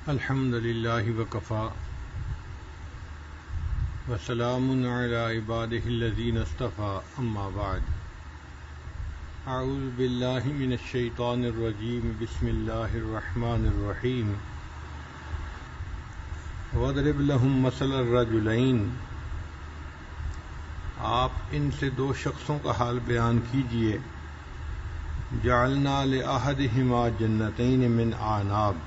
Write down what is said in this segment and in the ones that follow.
الحمد للہ وکفا وسلام علی عبادہ الذین اصطفى اما بعد اعوذ باللہ من الشیطان الرجیم بسم اللہ الرحمن الرحیم واضرب لهم مثل الرجلین آپ ان سے دو شخصوں کا حال بیان کیجئے جعلنا لأحدہما جنتین من اعناب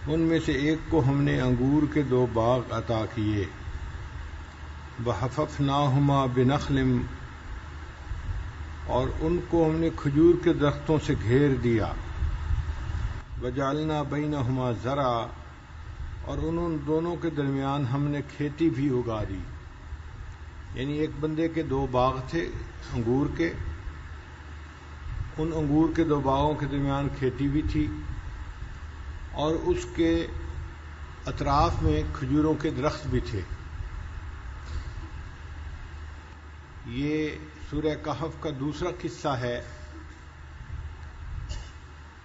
ان میں سے ایک کو ہم نے انگور کے دو باغ عطا کیے وحففناہما بنخل اور ان کو ہم نے کھجور کے درختوں سے گھیر دیا وجعلنا بینہما زرعا اور ان دونوں کے درمیان ہم نے کھیتی بھی اگا دی یعنی ایک بندے کے دو باغ تھے انگور کے ان انگور کے دو باغوں کے درمیان کھیتی بھی تھی اور اس کے اطراف میں کھجوروں کے درخت بھی تھے. یہ سورہ کہف کا دوسرا قصہ ہے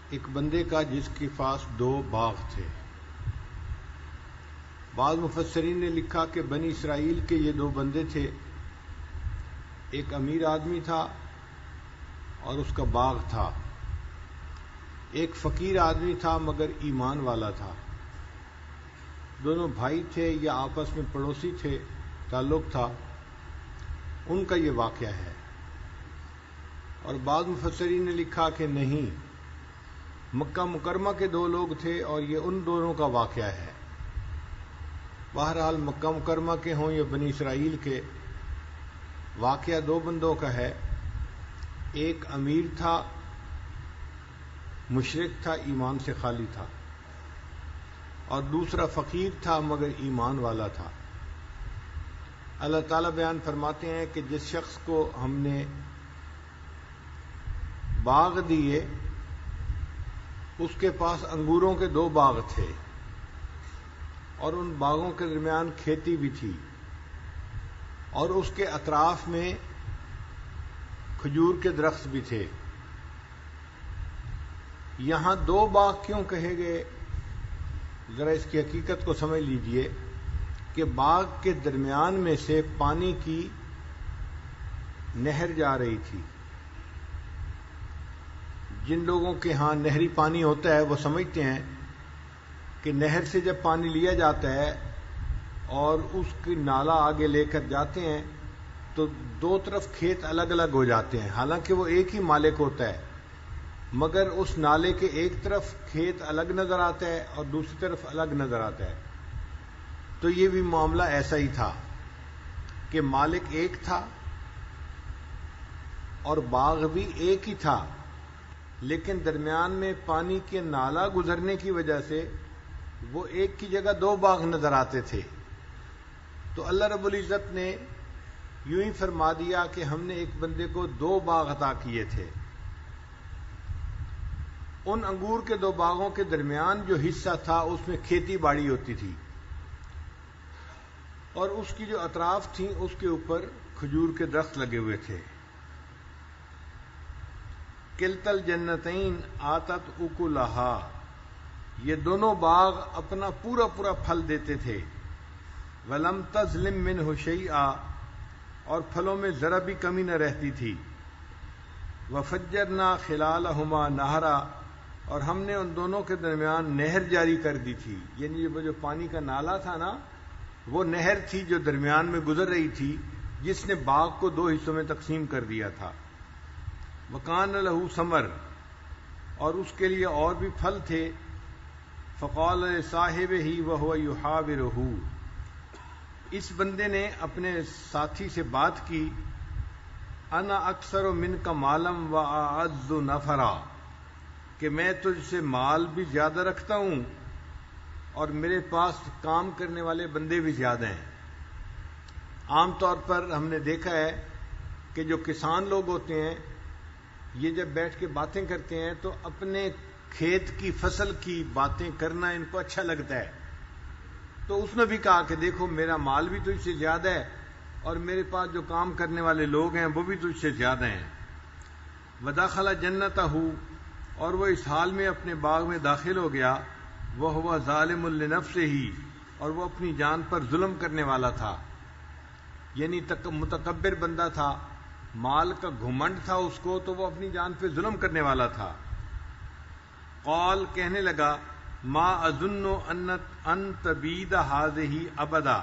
ایک بندے کا جس کے پاس دو باغ تھے. بعض مفسرین نے لکھا کہ بنی اسرائیل کے یہ دو بندے تھے. ایک امیر آدمی تھا اور اس کا باغ تھا. ایک فقیر آدمی تھا مگر ایمان والا تھا. دونوں بھائی تھے یا آپس میں پڑوسی تھے تعلق تھا. ان کا یہ واقعہ ہے. اور بعض مفسرین نے لکھا کہ نہیں مکہ مکرمہ کے دو لوگ تھے اور یہ ان دونوں کا واقعہ ہے. بہرحال مکہ مکرمہ کے ہوں یا بنی اسرائیل کے واقعہ دو بندوں کا ہے. ایک امیر تھا مشرک تھا ایمان سے خالی تھا اور دوسرا فقیر تھا مگر ایمان والا تھا. اللہ تعالیٰ بیان فرماتے ہیں کہ جس شخص کو ہم نے باغ دیے اس کے پاس انگوروں کے دو باغ تھے اور ان باغوں کے درمیان کھیتی بھی تھی اور اس کے اطراف میں کھجور کے درخت بھی تھے. یہاں دو باغ کیوں کہے گئے ذرا اس کی حقیقت کو سمجھ لیجئے کہ باغ کے درمیان میں سے پانی کی نہر جا رہی تھی. جن لوگوں کے ہاں نہری پانی ہوتا ہے وہ سمجھتے ہیں کہ نہر سے جب پانی لیا جاتا ہے اور اس کی نالا آگے لے کر جاتے ہیں تو دو طرف کھیت الگ الگ ہو جاتے ہیں. حالانکہ وہ ایک ہی مالک ہوتا ہے مگر اس نالے کے ایک طرف کھیت الگ نظر آتا ہے اور دوسری طرف الگ نظر آتا ہے. تو یہ بھی معاملہ ایسا ہی تھا کہ مالک ایک تھا اور باغ بھی ایک ہی تھا لیکن درمیان میں پانی کے نالا گزرنے کی وجہ سے وہ ایک کی جگہ دو باغ نظر آتے تھے. تو اللہ رب العزت نے یوں ہی فرما دیا کہ ہم نے ایک بندے کو دو باغ عطا کیے تھے. ان انگور کے دو باغوں کے درمیان جو حصہ تھا اس میں کھیتی باڑی ہوتی تھی اور اس کی جو اطراف تھیں اس کے اوپر کھجور کے درخت لگے ہوئے تھے. کلتا الجنتین آتت اکلہا یہ دونوں باغ اپنا پورا پورا پھل دیتے تھے. ولم تظلم منہ شیئا اور پھلوں میں ذرا بھی کمی نہ رہتی تھی. وفجرنا خلالہما نہرا اور ہم نے ان دونوں کے درمیان نہر جاری کر دی تھی. یعنی وہ جو پانی کا نالا تھا نا وہ نہر تھی جو درمیان میں گزر رہی تھی جس نے باغ کو دو حصوں میں تقسیم کر دیا تھا. وکان لہ ثمر اور اس کے لیے اور بھی پھل تھے. فقال لصاحبہ وہو یحاورہ اس بندے نے اپنے ساتھی سے بات کی انا اکثر منک مالا واعز نفرا کہ میں تجھ سے مال بھی زیادہ رکھتا ہوں اور میرے پاس کام کرنے والے بندے بھی زیادہ ہیں. عام طور پر ہم نے دیکھا ہے کہ جو کسان لوگ ہوتے ہیں یہ جب بیٹھ کے باتیں کرتے ہیں تو اپنے کھیت کی فصل کی باتیں کرنا ان کو اچھا لگتا ہے. تو اس نے بھی کہا کہ دیکھو میرا مال بھی تجھ سے زیادہ ہے اور میرے پاس جو کام کرنے والے لوگ ہیں وہ بھی تجھ سے زیادہ ہیں. ودخل جنتہ اور وہ اس حال میں اپنے باغ میں داخل ہو گیا وَهُوَ ظَالِمٌ لِنَفْسِهِ، اور وہ اپنی جان پر ظلم کرنے والا تھا، یعنی متکبر بندہ تھا، مال کا گھمنڈ تھا اس کو، تو وہ اپنی جان پہ ظلم کرنے والا تھا۔ قال، کہنے لگا، ما اظن ان تبید هذه ابدا،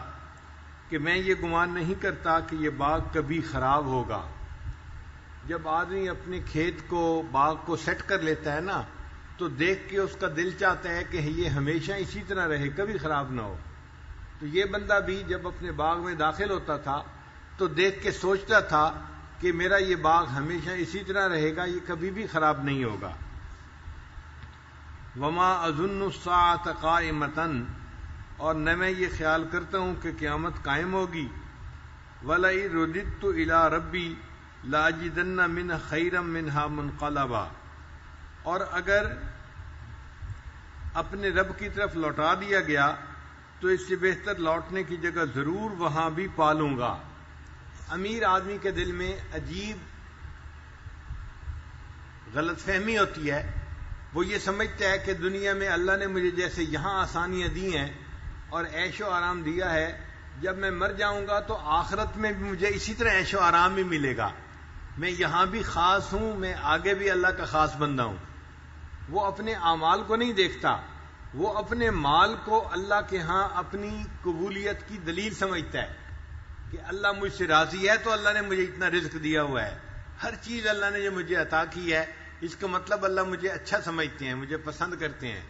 کہ میں یہ گمان نہیں کرتا کہ یہ باغ کبھی خراب ہوگا۔ جب آدمی اپنے کھیت کو، باغ کو سیٹ کر لیتا ہے نا، تو دیکھ کے اس کا دل چاہتا ہے کہ یہ ہمیشہ اسی طرح رہے، کبھی خراب نہ ہو۔ تو یہ بندہ بھی جب اپنے باغ میں داخل ہوتا تھا تو دیکھ کے سوچتا تھا کہ میرا یہ باغ ہمیشہ اسی طرح رہے گا، یہ کبھی بھی خراب نہیں ہوگا۔ وما اظن الساعة قائمة، اور نہ میں یہ خیال کرتا ہوں کہ قیامت قائم ہوگی۔ وَلَئِن رُدِدتُّ إِلَىٰ رَبِّي لَأَجِدَنَّ مِنْهَا خَيْرًا مِنْهَا مُنْقَلَبًا، اور اگر اپنے رب کی طرف لوٹا دیا گیا تو اس سے بہتر لوٹنے کی جگہ ضرور وہاں بھی پالوں گا۔ امیر آدمی کے دل میں عجیب غلط فہمی ہوتی ہے، وہ یہ سمجھتا ہے کہ دنیا میں اللہ نے مجھے جیسے یہاں آسانیاں دی ہیں اور عیش و آرام دیا ہے، جب میں مر جاؤں گا تو آخرت میں بھی مجھے اسی طرح عیش و آرام بھی ملے گا، میں یہاں بھی خاص ہوں، میں آگے بھی اللہ کا خاص بندہ ہوں۔ وہ اپنے اعمال کو نہیں دیکھتا، وہ اپنے مال کو اللہ کے ہاں اپنی قبولیت کی دلیل سمجھتا ہے کہ اللہ مجھ سے راضی ہے تو اللہ نے مجھے اتنا رزق دیا ہوا ہے، ہر چیز اللہ نے جو مجھے عطا کی ہے اس کا مطلب اللہ مجھے اچھا سمجھتے ہیں، مجھے پسند کرتے ہیں،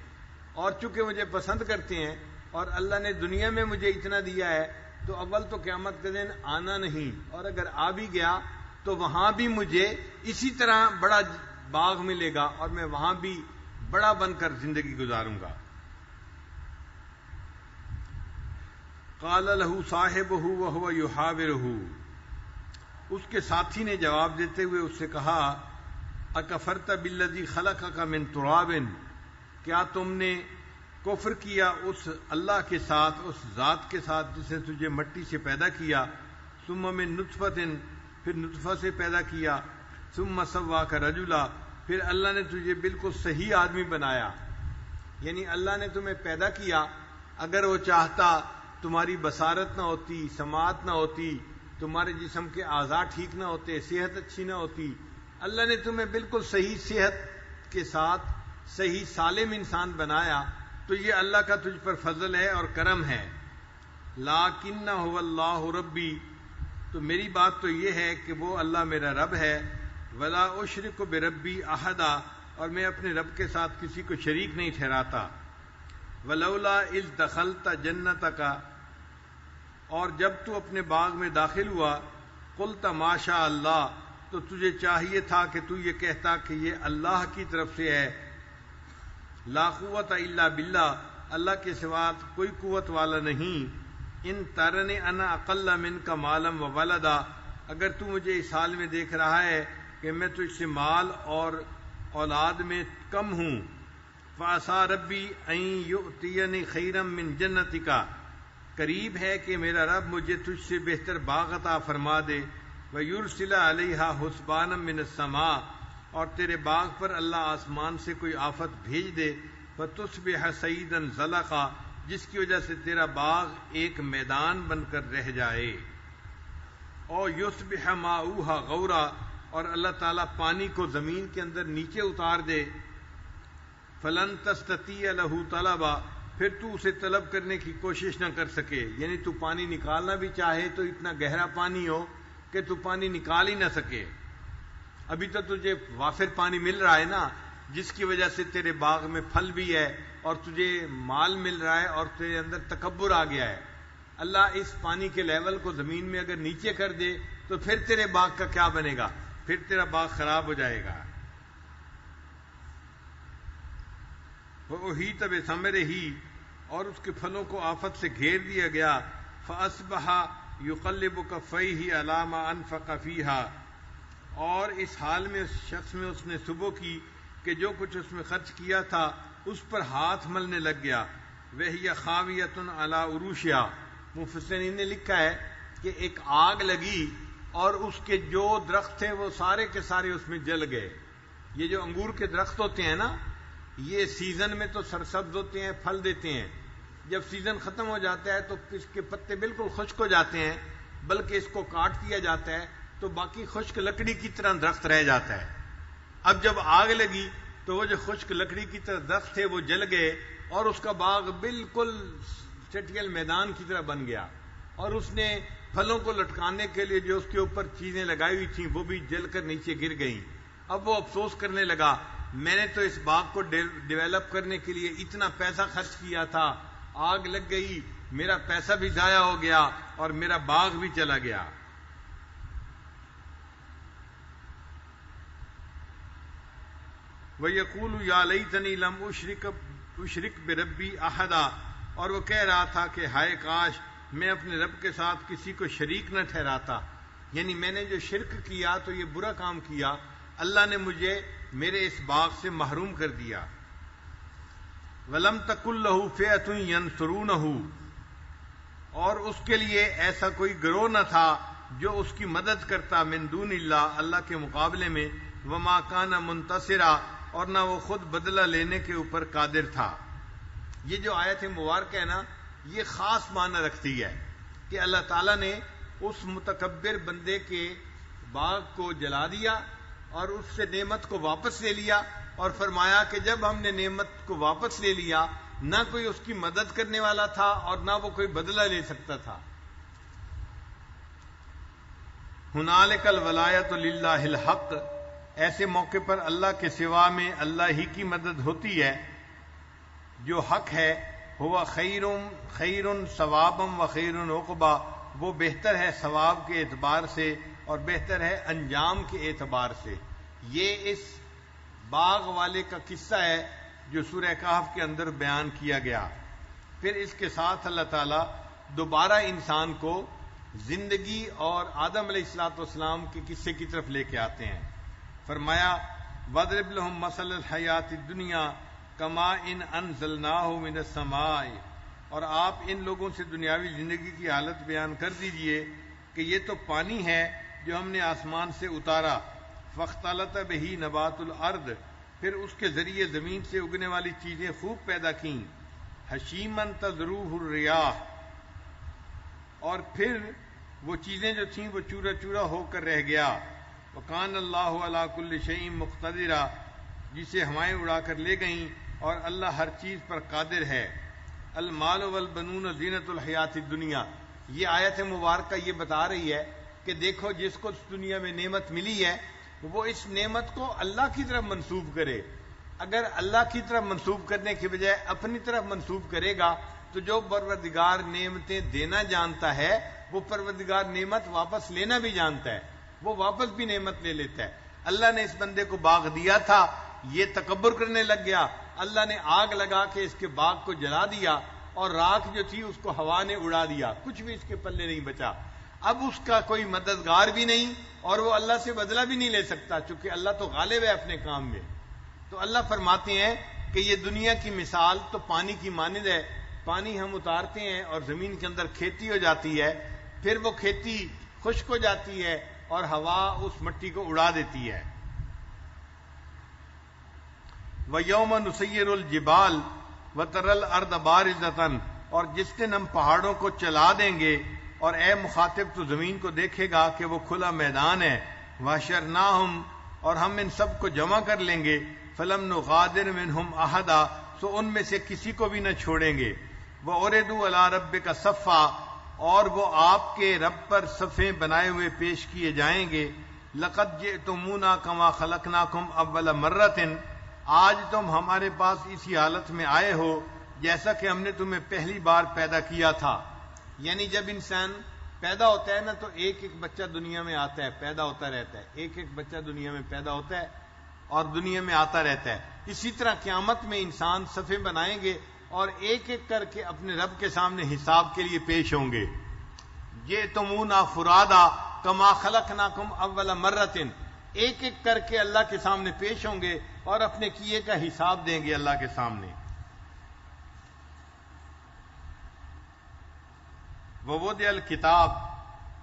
اور چونکہ مجھے پسند کرتے ہیں اور اللہ نے دنیا میں مجھے اتنا دیا ہے تو اول تو قیامت کے دن آنا نہیں، اور اگر آ بھی گیا تو وہاں بھی مجھے اسی طرح بڑا باغ ملے گا اور میں وہاں بھی بڑا بن کر زندگی گزاروں گا۔ قال له صاحبه وهو يحاوره، اس کے ساتھی نے جواب دیتے ہوئے اس سے کہا، اکفرت بالذی خلقک من تراب، کیا تم نے کفر کیا اس اللہ کے ساتھ، اس ذات کے ساتھ جس نے تجھے مٹی سے پیدا کیا، ثم من نطفۃ، پھر نطفہ سے پیدا کیا، ثم سواک رجلا، پھر اللہ نے تجھے بالکل صحیح آدمی بنایا، یعنی اللہ نے تمہیں پیدا کیا، اگر وہ چاہتا تمہاری بصارت نہ ہوتی، سماعت نہ ہوتی، تمہارے جسم کے اعضاء ٹھیک نہ ہوتے، صحت اچھی نہ ہوتی، اللہ نے تمہیں بالکل صحیح صحت کے ساتھ صحیح سالم انسان بنایا، تو یہ اللہ کا تجھ پر فضل ہے اور کرم ہے۔ لَٰكِنَّ هُوَ اللَّهُ رَبِّي، تو میری بات تو یہ ہے کہ وہ اللہ میرا رب ہے، وَلَا أُشْرِكُ بِرَبِّي أَحَدًا، اور میں اپنے رب کے ساتھ کسی کو شریک نہیں ٹھہراتا۔ وَلَوْلَا إِذْ دَخَلْتَ جَنَّتَكَ، اور جب تو اپنے باغ میں داخل ہوا، قُلْتَ مَا شَاءَ اللَّهُ، تو تجھے چاہیے تھا کہ تو یہ کہتا کہ یہ اللہ کی طرف سے ہے، لا قوت الا باللہ، اللہ کے سوا کوئی قوت والا نہیں، ان ترنی انا اقل منک مالا و ولدا، اگر تو مجھے اس حال میں دیکھ رہا ہے کہ میں تجھ سے مال اور اولاد میں کم ہوں، فعسى ربی ان یؤتینی خیرا من جنتک، قریب ہے کہ میرا رب مجھے تجھ سے بہتر باغ عطا فرما دے، وَيُرْسِلَ عَلَيْهَا حُسْبَانًا مِّنَ السَّمَاءِ، اور تیرے باغ پر اللہ آسمان سے کوئی آفت بھیج دے، فَتُصْبِحَ صَعِيدًا زَلَقًا، جس کی وجہ سے تیرا باغ ایک میدان بن کر رہ جائے، اور يُصْبِحَ مَاؤُهَا غَوْرًا، اور اللہ تعالیٰ پانی کو زمین کے اندر نیچے اتار دے، فَلَن تَسْتَطِيعَ لَهُ طَلَبًا، پھر تو اسے طلب کرنے کی کوشش نہ کر سکے، یعنی تو پانی نکالنا بھی چاہے تو اتنا گہرا پانی ہو کہ تو پانی نکال ہی نہ سکے۔ ابھی تو تجھے وافر پانی مل رہا ہے نا، جس کی وجہ سے تیرے باغ میں پھل بھی ہے اور تجھے مال مل رہا ہے اور تیرے اندر تکبر آ گیا ہے۔ اللہ اس پانی کے لیول کو زمین میں اگر نیچے کر دے تو پھر تیرے باغ کا کیا بنے گا، پھر تیرا باغ خراب ہو جائے گا۔ وَأُحِيطَ بِثَمَرِهِ، اور اس کے پھلوں کو آفت سے گھیر دیا گیا، فَأَصْبَحَ يُقَلِّبُ كَفَّيْهِ عَلَىٰ مَا أَنفَقَ فِيهَا، اور اس حال میں اس شخص میں اس نے صبح کی کہ جو کچھ اس میں خرچ کیا تھا اس پر ہاتھ ملنے لگ گیا، وَهِيَ خَاوِيَةٌ عَلَىٰ عُرُوشِهَا، مفسرین نے لکھا ہے کہ ایک آگ لگی اور اس کے جو درخت تھے وہ سارے کے سارے اس میں جل گئے۔ یہ جو انگور کے درخت ہوتے ہیں نا، یہ سیزن میں تو سرسبز ہوتے ہیں، پھل دیتے ہیں، جب سیزن ختم ہو جاتا ہے تو اس کے پتے بالکل خشک ہو جاتے ہیں، بلکہ اس کو کاٹ دیا جاتا ہے تو باقی خشک لکڑی کی طرح درخت رہ جاتا ہے۔ اب جب آگ لگی تو وہ جو خشک لکڑی کی طرح درخت تھے وہ جل گئے، اور اس کا باغ بالکل چٹیل میدان کی طرح بن گیا، اور اس نے پھلوں کو لٹکانے کے لیے جو اس کے اوپر چیزیں لگائی ہوئی تھیں وہ بھی جل کر نیچے گر گئیں۔ اب وہ افسوس کرنے لگا، میں نے تو اس باغ کو ڈیولپ کرنے کے لیے اتنا پیسہ خرچ کیا تھا، آگ لگ گئی، میرا پیسہ بھی ضائع ہو گیا اور میرا باغ بھی چلا گیا۔ وَيَقُولُ يَا لَيْتَنِي لَمْ أُشْرِكْ بِرَبِّي أَحَدًا، اور وہ کہہ رہا تھا کہ ہائے کاش میں اپنے رب کے ساتھ کسی کو شریک نہ ٹھہراتا، یعنی میں نے جو شرک کیا تو یہ برا کام کیا، اللہ نے مجھے میرے اس باغ سے محروم کر دیا۔ وَلَمْ تَكُن لَّهُ فِئَةٌ يَنصُرُونَهُ، اور اس کے لیے ایسا کوئی گروہ نہ تھا جو اس کی مدد کرتا، من دون اللہ، اللہ کے مقابلے میں، وما کان منتصرا، اور نہ وہ خود بدلہ لینے کے اوپر قادر تھا۔ یہ جو آیت مبارکہ ہے نا، یہ خاص معنی رکھتی ہے کہ اللہ تعالیٰ نے اس متکبر بندے کے باغ کو جلا دیا اور اس سے نعمت کو واپس لے لیا، اور فرمایا کہ جب ہم نے نعمت کو واپس لے لیا نہ کوئی اس کی مدد کرنے والا تھا اور نہ وہ کوئی بدلہ لے سکتا تھا۔ ہنالک الولایۃ للہ الحق، ایسے موقع پر اللہ کے سوا میں اللہ ہی کی مدد ہوتی ہے جو حق ہے۔ ہوا خیر ثوابا و خیر عقبا، وہ بہتر ہے ثواب کے اعتبار سے اور بہتر ہے انجام کے اعتبار سے۔ یہ اس باغ والے کا قصہ ہے جو سورہ کہف کے اندر بیان کیا گیا۔ پھر اس کے ساتھ اللہ تعالیٰ دوبارہ انسان کو زندگی اور آدم علیہ الصلوۃ والسلام کے قصے کی طرف لے کے آتے ہیں۔ فرمایا وَاضْرِبْ لَهُم مَثَلَ الْحَيَاةِ الدُّنْيَا كَمَاءٍ أَنزَلْنَاهُ مِنَ السَّمَاءِ، اور آپ ان لوگوں سے دنیاوی زندگی کی حالت بیان کر دیجئے کہ یہ تو پانی ہے جو ہم نے آسمان سے اتارا، فاختلط بہ نبات الارض، پھر اس کے ذریعے زمین سے اگنے والی چیزیں خوب پیدا کیں، حشیماً تذروہ الریاح، اور پھر وہ چیزیں جو تھیں وہ چورا چورا ہو کر رہ گیا، وکان اللہ علی کل شیء مقتدرا، جسے ہوائیں اڑا کر لے گئیں اور اللہ ہر چیز پر قادر ہے۔ المال والبنون زینت الحیات الدنیا، یہ آیت مبارکہ یہ بتا رہی ہے کہ دیکھو جس کو اس دنیا میں نعمت ملی ہے وہ اس نعمت کو اللہ کی طرف منسوب کرے۔ اگر اللہ کی طرف منسوب کرنے کی بجائے اپنی طرف منسوب کرے گا تو جو پروردگار نعمتیں دینا جانتا ہے وہ پروردگار نعمت واپس لینا بھی جانتا ہے، وہ واپس بھی نعمت لے لیتا ہے۔ اللہ نے اس بندے کو باغ دیا تھا، یہ تکبر کرنے لگ گیا، اللہ نے آگ لگا کے اس کے باغ کو جلا دیا اور راکھ جو تھی اس کو ہوا نے اڑا دیا، کچھ بھی اس کے پلے نہیں بچا۔ اب اس کا کوئی مددگار بھی نہیں اور وہ اللہ سے بدلہ بھی نہیں لے سکتا، چونکہ اللہ تو غالب ہے اپنے کام میں۔ تو اللہ فرماتے ہیں کہ یہ دنیا کی مثال تو پانی کی مانند ہے، پانی ہم اتارتے ہیں اور زمین کے اندر کھیتی ہو جاتی ہے، پھر وہ کھیتی خشک ہو جاتی ہے اور ہوا اس مٹی کو اڑا دیتی ہے۔ وَيَوْمَ نُسَيِّرُ الْجِبَالَ وَتَرَى الْأَرْضَ بَارِزَةً، اور جس دن ہم پہاڑوں کو چلا دیں گے اور اے مخاطب تو زمین کو دیکھے گا کہ وہ کھلا میدان ہے۔ وَحَشَرْنَاهُمْ، اور ہم ان سب کو جمع کر لیں گے، فَلَمْ نُغَادِرْ مِنْهُمْ أَحَدًا، سو ان میں سے کسی کو بھی نہ چھوڑیں گے۔ وَعُرِضُوا عَلَىٰ رَبِّكَ صَفًّا، اور وہ آپ کے رب پر صفیں بنائے ہوئے پیش کیے جائیں گے۔ لَقَدْ جِئْتُمُونَا كَمَا خَلَقْنَاكُمْ أَوَّلَ مَرَّةٍ، آج تم ہمارے پاس اسی حالت میں آئے ہو جیسا کہ ہم نے تمہیں پہلی بار پیدا کیا تھا۔ یعنی جب انسان پیدا ہوتا ہے نا تو ایک ایک بچہ دنیا میں آتا ہے، پیدا ہوتا رہتا ہے، ایک ایک بچہ دنیا میں پیدا ہوتا ہے اور دنیا میں آتا رہتا ہے۔ اسی طرح قیامت میں انسان صفیں بنائیں گے اور ایک ایک کر کے اپنے رب کے سامنے حساب کے لیے پیش ہوں گے۔ جئتمونا فرادا کما خلقناکم اول مرۃ، ایک ایک کر کے اللہ کے سامنے پیش ہوں گے اور اپنے کیے کا حساب دیں گے اللہ کے سامنے۔ ووضع الکتاب،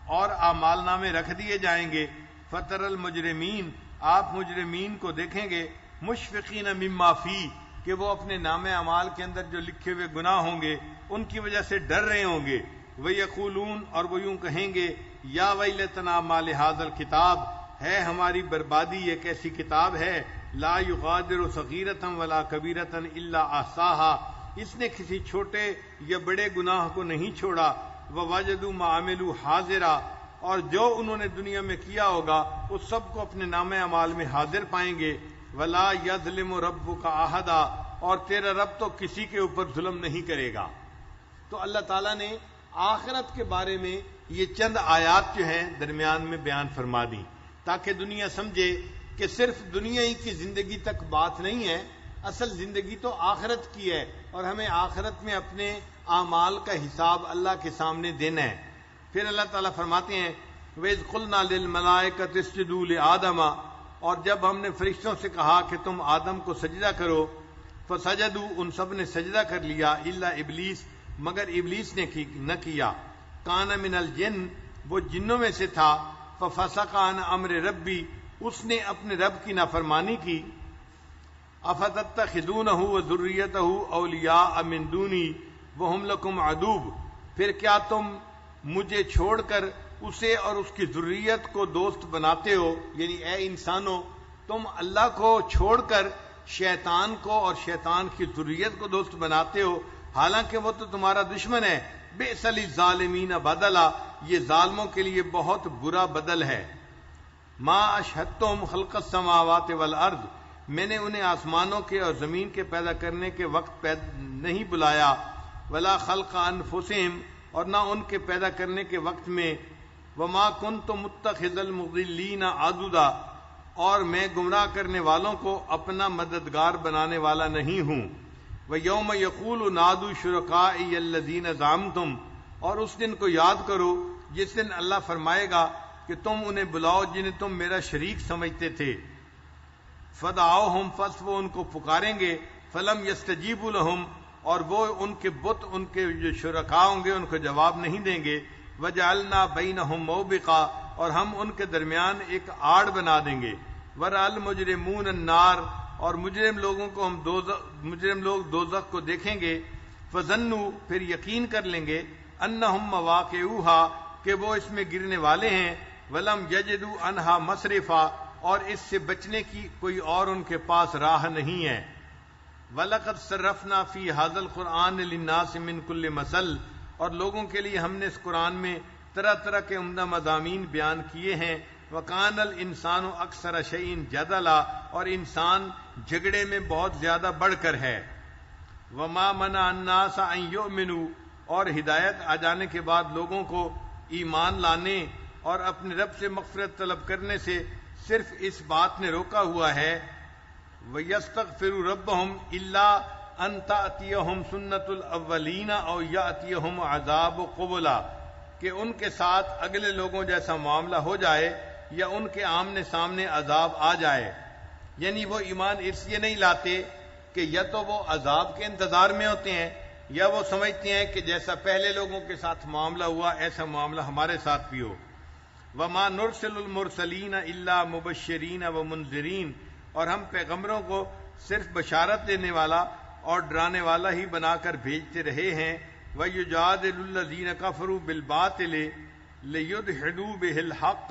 اور اعمال نامے رکھ دیے جائیں گے۔ فَتَرَى الْمُجْرِمِينَ، آپ مجرمین کو دیکھیں گے، مشفقین مما فی، کہ کہ وہ اپنے نام اعمال کے اندر جو لکھے ہوئے گناہ ہوں گے ان کی وجہ سے ڈر رہے ہوں گے. وَيَقُولُونَ اور وہ یوں کہیں گے یا ویلتنا ما لہذا الکتاب ہے ہماری بربادی ایک ایسی کتاب ہے لا یغادر صغیرۃ ولا کبیرۃ الا احصاها اس نے کسی چھوٹے یا بڑے گناہ کو نہیں چھوڑا. ووجدوا ما عملوا حاضرا اور جو انہوں نے دنیا میں کیا ہوگا اس سب کو اپنے نام اعمال میں حاضر پائیں گے. ولا یظلم ربک احدا اور تیرا رب تو کسی کے اوپر ظلم نہیں کرے گا. تو اللہ تعالیٰ نے آخرت کے بارے میں یہ چند آیات جو ہیں درمیان میں بیان فرما دی تاکہ دنیا سمجھے کہ صرف دنیا ہی کی زندگی تک بات نہیں ہے، اصل زندگی تو آخرت کی ہے اور ہمیں آخرت میں اپنے اعمال کا حساب اللہ کے سامنے دینا ہے. پھر اللہ تعالیٰ فرماتے ہیں وَإِذْ قُلْنَا لِلْمَلَائِكَةِ اسْجُدُوا لِآدَمَ اور جب ہم نے فرشتوں سے کہا کہ تم آدم کو سجدہ کرو فسجدوا ان سب نے سجدہ کر لیا الا ابلیس مگر ابلیس نے نہ کیا. کان من الجن وہ جنوں میں سے تھا. ففسق عن امر ربی اس نے اپنے رب کی نافرمانی کی. افتتخذونہ وذریتہ اولیاء من دونی وہم لکم عدو پھر کیا تم مجھے چھوڑ کر اسے اور اس کی ذریت کو دوست بناتے ہو، یعنی اے انسانوں تم اللہ کو چھوڑ کر شیطان کو اور شیطان کی ذریت کو دوست بناتے ہو حالانکہ وہ تو تمہارا دشمن ہے. بئس للظالمین بدلا یہ ظالموں کے لیے بہت برا بدل ہے. ما اشہدتم خلق السماوات والارض میں نے انہیں آسمانوں کے اور زمین کے پیدا کرنے کے وقت نہیں بلایا. ولا خلق انفسہم اور نہ ان کے پیدا کرنے کے وقت میں. وما کنت متخذ المضلین عضدا اور میں گمراہ کرنے والوں کو اپنا مددگار بنانے والا نہیں ہوں. وَيَوْمَ يَقُولُ نَادُوا شُرَكَائِيَ الَّذِينَ زَعَمْتُمْ اور اس دن کو یاد کرو جس دن اللہ فرمائے گا کہ تم انہیں بلاؤ جنہیں تم میرا شریک سمجھتے تھے. فَدَعَوْهُمْ پس وہ ان کو پکاریں گے. فَلَمْ يَسْتَجِيبُوا لَهُمْ اور وہ ان کے بت ان کے جو شرکا ہوں گے ان کو جواب نہیں دیں گے. وَجَعَلْنَا بَيْنَهُمْ مَوْبِقًا اور ہم ان کے درمیان ایک آڑ بنا دیں گے. وَرَأَى الْمُجْرِمُونَ النَّارَ اور مجرم لوگ دوزخ کو دیکھیں گے. فَظَنُّوا پھر یقین کر لیں گے أَنَّهُمْ مَوَاقِعُوهَا کہ وہ اس میں گرنے والے ہیں. وَلَمْ يَجِدُوا عَنْهَا مَصْرِفًا اور اس سے بچنے کی کوئی اور ان کے پاس راہ نہیں ہے. وَلَقَدْ صَرَّفْنَا فِي هَذَا الْقُرْآنِ لِلنَّاسِ مِنْ كُلِّ مَثَلٍ اور لوگوں کے لیے ہم نے اس قرآن میں طرح طرح کے عمدہ مضامین بیان کیے ہیں. وَكَانَ الْإِنسَانُ أَكْثَرَ شَيْءٍ جَدَلًا اور انسان جھگڑے میں بہت زیادہ بڑھ کر ہے. وَمَا مَنَعَ النَّاسَ أَن يُؤْمِنُوا اور ہدایت آ جانے کے بعد لوگوں کو ایمان لانے اور اپنے رب سے مغفرت طلب کرنے سے صرف اس بات نے روکا ہوا ہے وَيَسْتَغْفِرُوا رَبَّهُمْ إِلَّا أَن تَأْتِيَهُمْ سُنَّةُ الْأَوَّلِينَ أَوْ يَأْتِيَهُمْ عَذَابُ قُبُلًا کہ ان کے ساتھ اگلے لوگوں جیسا معاملہ ہو جائے یا ان کے آمنے سامنے عذاب آ جائے. یعنی وہ ایمان اس لیے نہیں لاتے کہ یا تو وہ عذاب کے انتظار میں ہوتے ہیں یا وہ سمجھتے ہیں کہ جیسا پہلے لوگوں کے ساتھ معاملہ ہوا ایسا معاملہ ہمارے ساتھ بھی ہو. وَمَا نُرْسِلُ الْمُرْسَلِينَ إِلَّا مُبَشِّرِينَ وَمُنذِرِينَ اور ہم پیغمبروں کو صرف بشارت دینے والا اور ڈرانے والا ہی بنا کر بھیجتے رہے ہیں. وَيُجَادِلُ الَّذِينَ كَفَرُوا بِالْبَاطِلِ لِيُدْحِضُوا بِهِ الْحَقَّ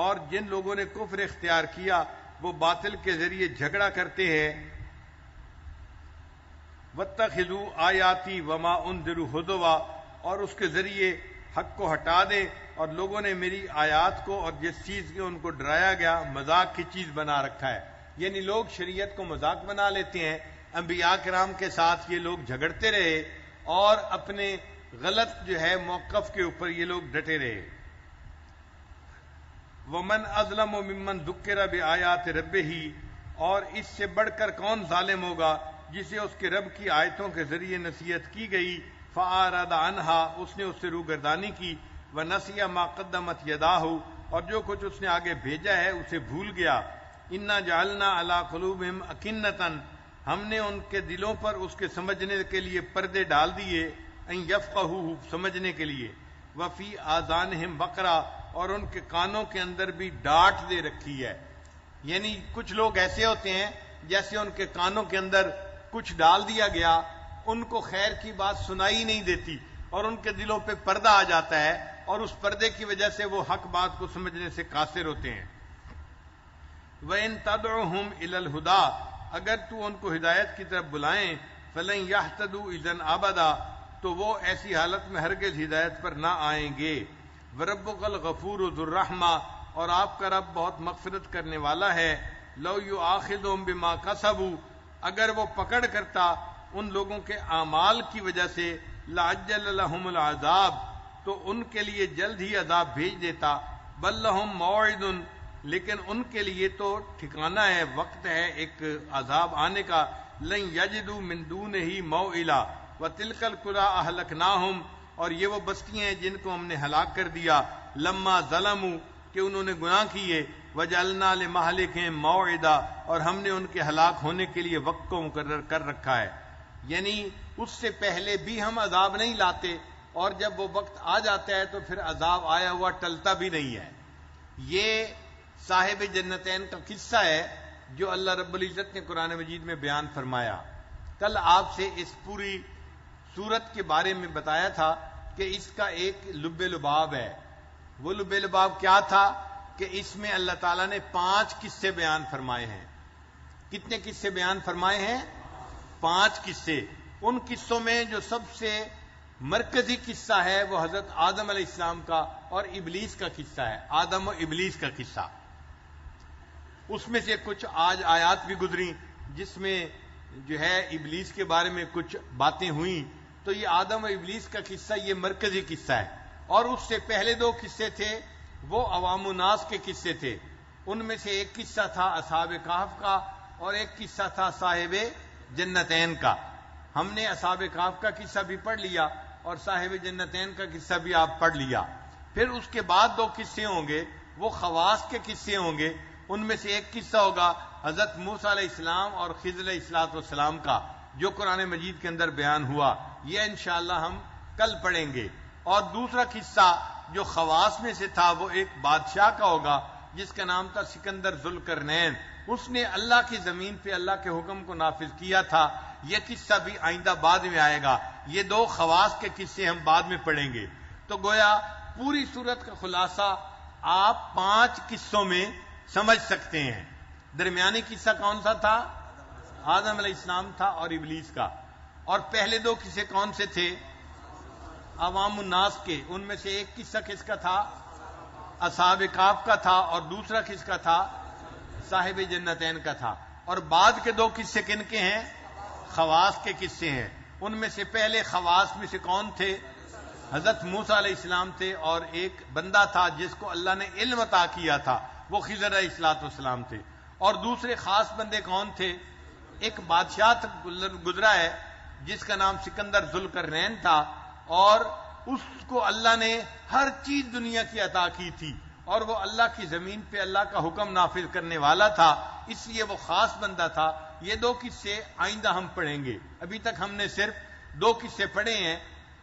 اور جن لوگوں نے کفر اختیار کیا وہ باطل کے ذریعے جھگڑا کرتے ہیں. وَاتَّخِذُوا آیَاتِي وَمَا أُنذِرُوا هُزُوًا اور اس کے ذریعے حق کو ہٹا دے اور لوگوں نے میری آیات کو اور جس چیز کے ان کو ڈرایا گیا مذاق کی چیز بنا رکھا ہے. یعنی لوگ شریعت کو مذاق بنا لیتے ہیں. انبیاء کرام کے ساتھ یہ لوگ جھگڑتے رہے اور اپنے غلط جو ہے موقف کے اوپر یہ لوگ ڈٹے رہے. وَمَنْ أَظْلَمُ مِمَّنْ ذُكِّرَ بِآيَاتِ رَبِّهِ اور اس سے بڑھ کر کون ظالم ہوگا جسے اس کے رب کی آیتوں کے ذریعے نصیحت کی گئی. فَأَعْرَضَ عَنْهَا اس نے اس سے روگردانی کی. وَنَسِيَ مَا قَدَّمَتْ يَدَاهُ اور جو کچھ اس نے آگے بھیجا ہے اسے بھول گیا. إِنَّا جَعَلْنَا عَلَىٰ قُلُوبِهِمْ أَكِنَّةً ہم نے ان کے دلوں پر اس کے سمجھنے کے لیے پردے ڈال دیے. أَن يَفْقَهُوهُ سمجھنے کے لیے. وَفِي آذَانِهِمْ وَقْرًا اور ان کے کانوں کے اندر بھی ڈانٹ دے رکھی ہے. یعنی کچھ لوگ ایسے ہوتے ہیں جیسے ان کے کانوں کے اندر کچھ ڈال دیا گیا، ان کو خیر کی بات سنائی نہیں دیتی اور ان کے دلوں پہ پردہ آ جاتا ہے، اور اس پردے کی وجہ سے وہ حق بات کو سمجھنے سے قاصر ہوتے ہیں۔ وَإِن تَدْعُهُمْ إِلَى الْهُدَىٰ، اگر تو ان کو ہدایت کی طرف بلائیں، فَلَن يَهْتَدُوا إِذًا أَبَدًا، تو وہ ایسی حالت میں ہرگز ہدایت پر نہ آئیں گے۔ وَرَبُّكَ الْغَفُورُ ذُو الرَّحْمَةِ، اور آپ کا رب بہت مغفرت کرنے والا ہے۔ لَوْ يُؤَاخِذُهُم بِمَا كَسَبُوا، اگر وہ پکڑ کرتا ان لوگوں کے اعمال کی وجہ سے، لَعَجَّلَ لَهُمُ الْعَذَابَ، تو ان کے لیے جلد ہی عذاب بھیج دیتا۔ بل لہم موعد، لیکن ان کے لیے تو ٹھکانہ ہے، وقت ہے ایک عذاب آنے کا۔ لن یجدوا من دونہ موئلا، وتلک القری اہلکناہم، اور یہ وہ بستیاں ہیں جن کو ہم نے ہلاک کر دیا، لما ظلموا، کہ انہوں نے گناہ کیے، وجعلنا لمہلکہم موعدا، اور ہم نے ان کے ہلاک ہونے کے لیے وقت کو مقرر کر رکھا ہے۔ یعنی اس سے پہلے بھی ہم عذاب نہیں لاتے، اور جب وہ وقت آ جاتا ہے تو پھر عذاب آیا ہوا ٹلتا بھی نہیں ہے۔ یہ صاحب جنتین کا قصہ ہے جو اللہ رب العزت نے قرآن مجید میں بیان فرمایا۔ کل آپ سے اس پوری سورت کے بارے میں بتایا تھا کہ اس کا ایک لب لباب ہے۔ وہ لب لباب کیا تھا کہ اس میں اللہ تعالیٰ نے 5 قصے بیان فرمائے ہیں۔ کتنے قصے بیان فرمائے ہیں؟ 5 قصے۔ ان قصوں میں جو سب سے مرکزی قصہ ہے وہ حضرت آدم علیہ السلام کا اور ابلیس کا قصہ ہے، آدم و ابلیس کا قصہ۔ اس میں سے کچھ آج آیات بھی گزری جس میں جو ہے ابلیس کے بارے میں کچھ باتیں ہوئیں، تو یہ آدم و ابلیس کا قصہ یہ مرکزی قصہ ہے۔ اور اس سے پہلے 2 قصے تھے وہ عوام الناس کے قصے تھے۔ ان میں سے ایک قصہ تھا اصحاب کہف کا اور ایک قصہ تھا صاحب جنتین کا۔ ہم نے اصحاب کہف کا قصہ بھی پڑھ لیا اور صاحب جنتین کا قصہ بھی آپ پڑھ لیا۔ پھر اس کے بعد 2 قصے ہوں گے، وہ خواص کے قصے ہوں گے۔ ان میں سے ایک قصہ ہوگا حضرت موسیٰ علیہ السلام اور خضر علیہ السلام کا، جو قرآن مجید کے اندر بیان ہوا۔ یہ انشاءاللہ ہم کل پڑھیں گے۔ اور دوسرا قصہ جو خواص میں سے تھا وہ ایک بادشاہ کا ہوگا جس کا نام تھا سکندر ذوالقرنین۔ اس نے اللہ کی زمین پہ اللہ کے حکم کو نافذ کیا تھا۔ یہ قصہ بھی آئندہ بعد میں آئے گا۔ یہ 2 خواص کے قصے ہم بعد میں پڑھیں گے۔ تو گویا پوری سورت کا خلاصہ آپ 5 قصوں میں سمجھ سکتے ہیں۔ درمیانی قصہ کون سا تھا؟ آدم علیہ السلام تھا اور ابلیس کا۔ اور پہلے 2 قصے کون سے تھے؟ عوام الناس کے۔ ان میں سے ایک قصہ کس کا تھا؟ اصحاب کہف کا تھا، اور دوسرا کس کا تھا؟ صاحب جنتین کا تھا۔ اور بعد کے 2 قصے کن کے ہیں؟ خواص کے قصے ہیں۔ ان میں سے پہلے خواص میں سے کون تھے؟ حضرت موسیٰ علیہ السلام تھے، اور ایک بندہ تھا جس کو اللہ نے علم عطا کیا تھا، وہ خضر علیہ السلام تھے۔ اور دوسرے خاص بندے کون تھے؟ ایک بادشاہ گزرا ہے جس کا نام سکندر ذوالقرنین تھا، اور اس کو اللہ نے ہر چیز دنیا کی عطا کی تھی، اور وہ اللہ کی زمین پہ اللہ کا حکم نافذ کرنے والا تھا، اس لیے وہ خاص بندہ تھا۔ یہ 2 قصے آئندہ ہم پڑھیں گے۔ ابھی تک ہم نے صرف 2 قصے پڑھے ہیں،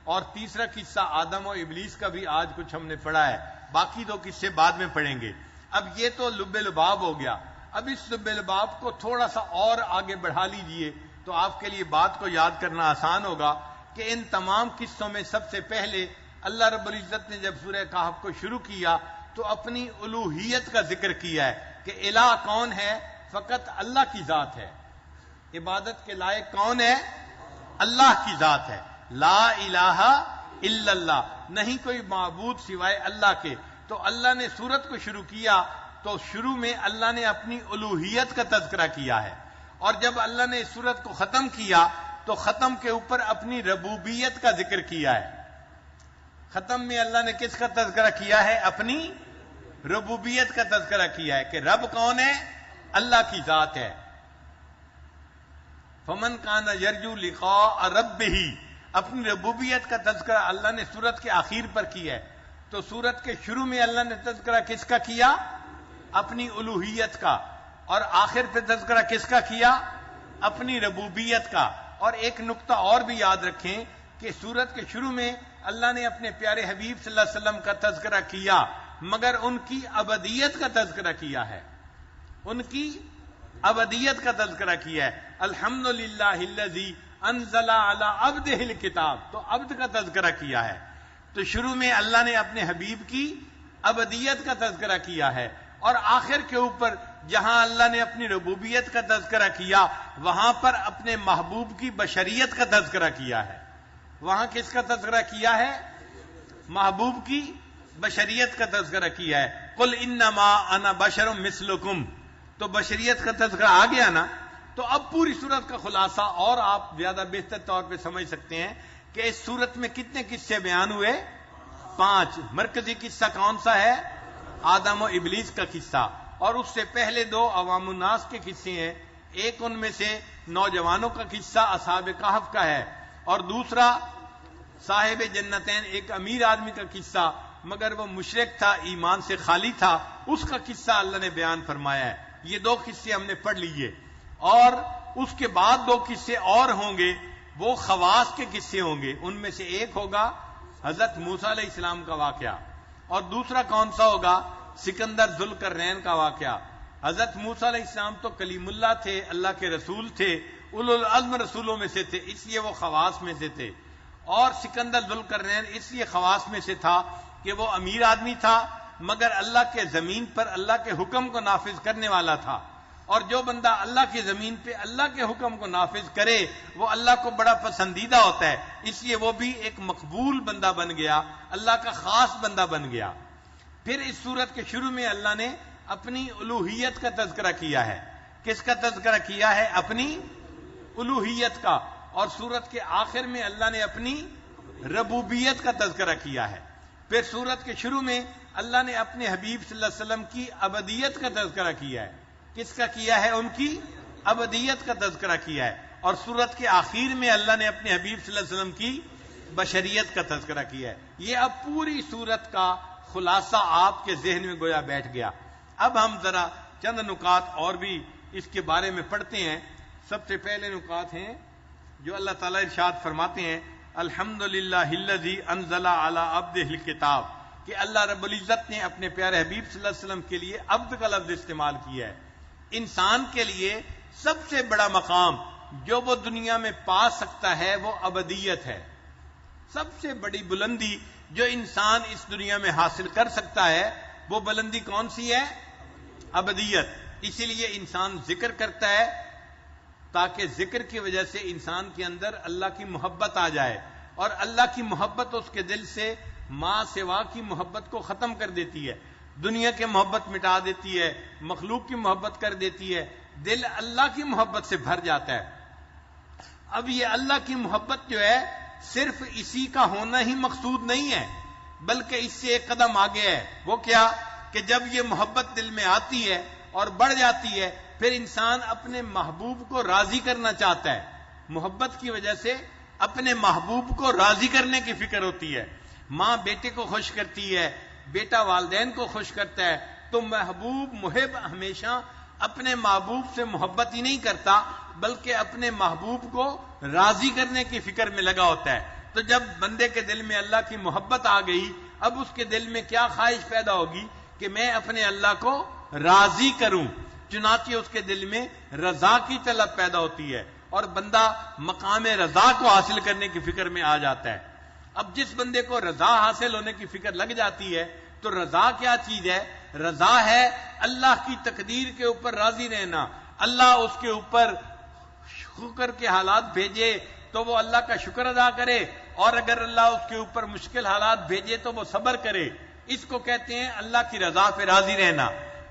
اور تیسرا قصہ آدم و ابلیس کا بھی آج کچھ ہم نے پڑھا ہے، باقی 2 قصے بعد میں پڑھیں گے۔ اب یہ تو لب لباب ہو گیا۔ اب اس لب لباب کو تھوڑا سا اور آگے بڑھا لیجئے تو آپ کے لیے بات کو یاد کرنا آسان ہوگا کہ ان تمام قصوں میں سب سے پہلے اللہ رب العزت نے جب سورہ کہف کو شروع کیا تو اپنی الوہیت کا ذکر کیا ہے کہ الہ کون ہے؟ فقط اللہ کی ذات ہے۔ عبادت کے لائق کون ہے؟ اللہ کی ذات ہے۔ لا الہ الا اللہ، نہیں کوئی معبود سوائے اللہ کے۔ تو اللہ نے سورت کو شروع کیا تو شروع میں اللہ نے اپنی الوہیت کا تذکرہ کیا ہے، اور جب اللہ نے اس سورت کو ختم کیا تو ختم کے اوپر اپنی ربوبیت کا ذکر کیا ہے۔ ختم میں اللہ نے کس کا تذکرہ کیا ہے؟ اپنی ربوبیت کا تذکرہ کیا ہے کہ رب کون ہے؟ اللہ کی ذات ہے۔ فمن کان یرجو لقاء ربہ، اپنی ربوبیت کا تذکرہ اللہ نے سورت کے آخر پر کیا ہے۔ تو سورت کے شروع میں اللہ نے تذکرہ کس کا کیا؟ اپنی الوہیت کا۔ اور آخر پہ تذکرہ کس کا کیا؟ اپنی ربوبیت کا۔ اور ایک نقطہ اور بھی یاد رکھیں کہ سورت کے شروع میں اللہ نے اپنے پیارے حبیب صلی اللہ علیہ وسلم کا تذکرہ کیا، مگر ان کی ابدیت کا تذکرہ کیا ہے۔ ان کی ابدیت کا تذکرہ کیا ہے۔ الحمدللہ الذی انزل علی عبدہ الکتاب، تو عبد کا تذکرہ کیا ہے. تو شروع میں اللہ نے اپنے حبیب کی ابدیت کا تذکرہ کیا ہے، اور آخر کے اوپر جہاں اللہ نے اپنی ربوبیت کا تذکرہ کیا وہاں پر اپنے محبوب کی بشریت کا تذکرہ کیا ہے. وہاں کس کا تذکرہ کیا ہے؟ محبوب کی بشریت کا تذکرہ کیا ہے. قل انما انا بشر مثلکم، تو بشریت کا تذکرہ آ گیا نا. تو اب پوری سورت کا خلاصہ اور آپ زیادہ بہتر طور پہ سمجھ سکتے ہیں کہ اس سورت میں کتنے قصے بیان ہوئے؟ 5. مرکزی قصہ کون سا ہے؟ آدم و ابلیس کا قصہ، اور اس سے پہلے 2 عوام الناس کے قصے ہیں. ایک ان میں سے نوجوانوں کا قصہ اصحاب کہف کا ہے، اور دوسرا صاحب جنتین ایک امیر آدمی کا قصہ، مگر وہ مشرک تھا، ایمان سے خالی تھا، اس کا قصہ اللہ نے بیان فرمایا ہے. یہ 2 قصے ہم نے پڑھ لیے، اور اس کے بعد 2 قصے اور ہوں گے، وہ خواص کے قصے ہوں گے. ان میں سے ایک ہوگا حضرت موسیٰ علیہ السلام کا واقعہ، اور دوسرا کون سا ہوگا؟ سکندر ذوالقرنین کا واقعہ. حضرت موسیٰ علیہ السلام تو کلیم اللہ تھے، اللہ کے رسول تھے، اولو العزم رسولوں میں سے تھے، اس لیے وہ خواص میں سے تھے. اور سکندر ذوالقرنین اس لیے خواص میں سے تھا کہ وہ امیر آدمی تھا، مگر اللہ کے زمین پر اللہ کے حکم کو نافذ کرنے والا تھا. اور جو بندہ اللہ کی زمین پہ اللہ کے حکم کو نافذ کرے وہ اللہ کو بڑا پسندیدہ ہوتا ہے، اس لیے وہ بھی ایک مقبول بندہ بن گیا، اللہ کا خاص بندہ بن گیا. پھر اس سورت کے شروع میں اللہ نے اپنی الوہیت کا تذکرہ کیا ہے. کس کا تذکرہ کیا ہے؟ اپنی الوہیت کا. اور سورت کے آخر میں اللہ نے اپنی ربوبیت کا تذکرہ کیا ہے. پھر سورت کے شروع میں اللہ نے اپنے حبیب صلی اللہ علیہ وسلم کی ابدیت کا تذکرہ کیا ہے. کس کا کیا ہے؟ ان کی ابدیت کا تذکرہ کیا ہے. اور سورت کے آخر میں اللہ نے اپنے حبیب صلی اللہ علیہ وسلم کی بشریت کا تذکرہ کیا ہے. یہ اب پوری سورت کا خلاصہ آپ کے ذہن میں گویا بیٹھ گیا. اب ہم ذرا چند نکات اور بھی اس کے بارے میں پڑھتے ہیں. سب سے پہلے نکات ہیں جو اللہ تعالیٰ ارشاد فرماتے ہیں الحمدللہ الذی انزل علی عبدہ الکتاب، کہ اللہ رب العزت نے اپنے پیارے حبیب صلی اللہ علیہ وسلم کے لیے عبد کا لفظ استعمال کیا ہے. انسان کے لیے سب سے بڑا مقام جو وہ دنیا میں پا سکتا ہے وہ ابدیت ہے. سب سے بڑی بلندی جو انسان اس دنیا میں حاصل کر سکتا ہے وہ بلندی کون سی ہے؟ ابدیت. اسی لیے انسان ذکر کرتا ہے تاکہ ذکر کی وجہ سے انسان کے اندر اللہ کی محبت آ جائے، اور اللہ کی محبت اس کے دل سے ماں سوا کی محبت کو ختم کر دیتی ہے، دنیا کی محبت مٹا دیتی ہے، مخلوق کی محبت کر دیتی ہے، دل اللہ کی محبت سے بھر جاتا ہے. اب یہ اللہ کی محبت جو ہے صرف اسی کا ہونا ہی مقصود نہیں ہے، بلکہ اس سے ایک قدم آگے ہے. وہ کیا؟ کہ جب یہ محبت دل میں آتی ہے اور بڑھ جاتی ہے پھر انسان اپنے محبوب کو راضی کرنا چاہتا ہے. محبت کی وجہ سے اپنے محبوب کو راضی کرنے کی فکر ہوتی ہے. ماں بیٹے کو خوش کرتی ہے، بیٹا والدین کو خوش کرتا ہے، تو محبوب محب ہمیشہ اپنے محبوب سے محبت ہی نہیں کرتا بلکہ اپنے محبوب کو راضی کرنے کی فکر میں لگا ہوتا ہے. تو جب بندے کے دل میں اللہ کی محبت آ گئی اب اس کے دل میں کیا خواہش پیدا ہوگی کہ میں اپنے اللہ کو راضی کروں. چنانچہ اس کے دل میں رضا کی طلب پیدا ہوتی ہے اور بندہ مقام رضا کو حاصل کرنے کی فکر میں آ جاتا ہے. اب جس بندے کو رضا حاصل ہونے کی فکر لگ جاتی ہے تو رضا کیا چیز ہے؟ رضا ہے اللہ کی تقدیر کے اوپر راضی رہنا. اللہ اس کے اوپر شکر کے حالات بھیجے تو وہ اللہ کا شکر ادا کرے، اور اگر اللہ اس کے اوپر مشکل حالات بھیجے تو وہ صبر کرے. اس کو کہتے ہیں اللہ کی رضا پہ راضی رہنا.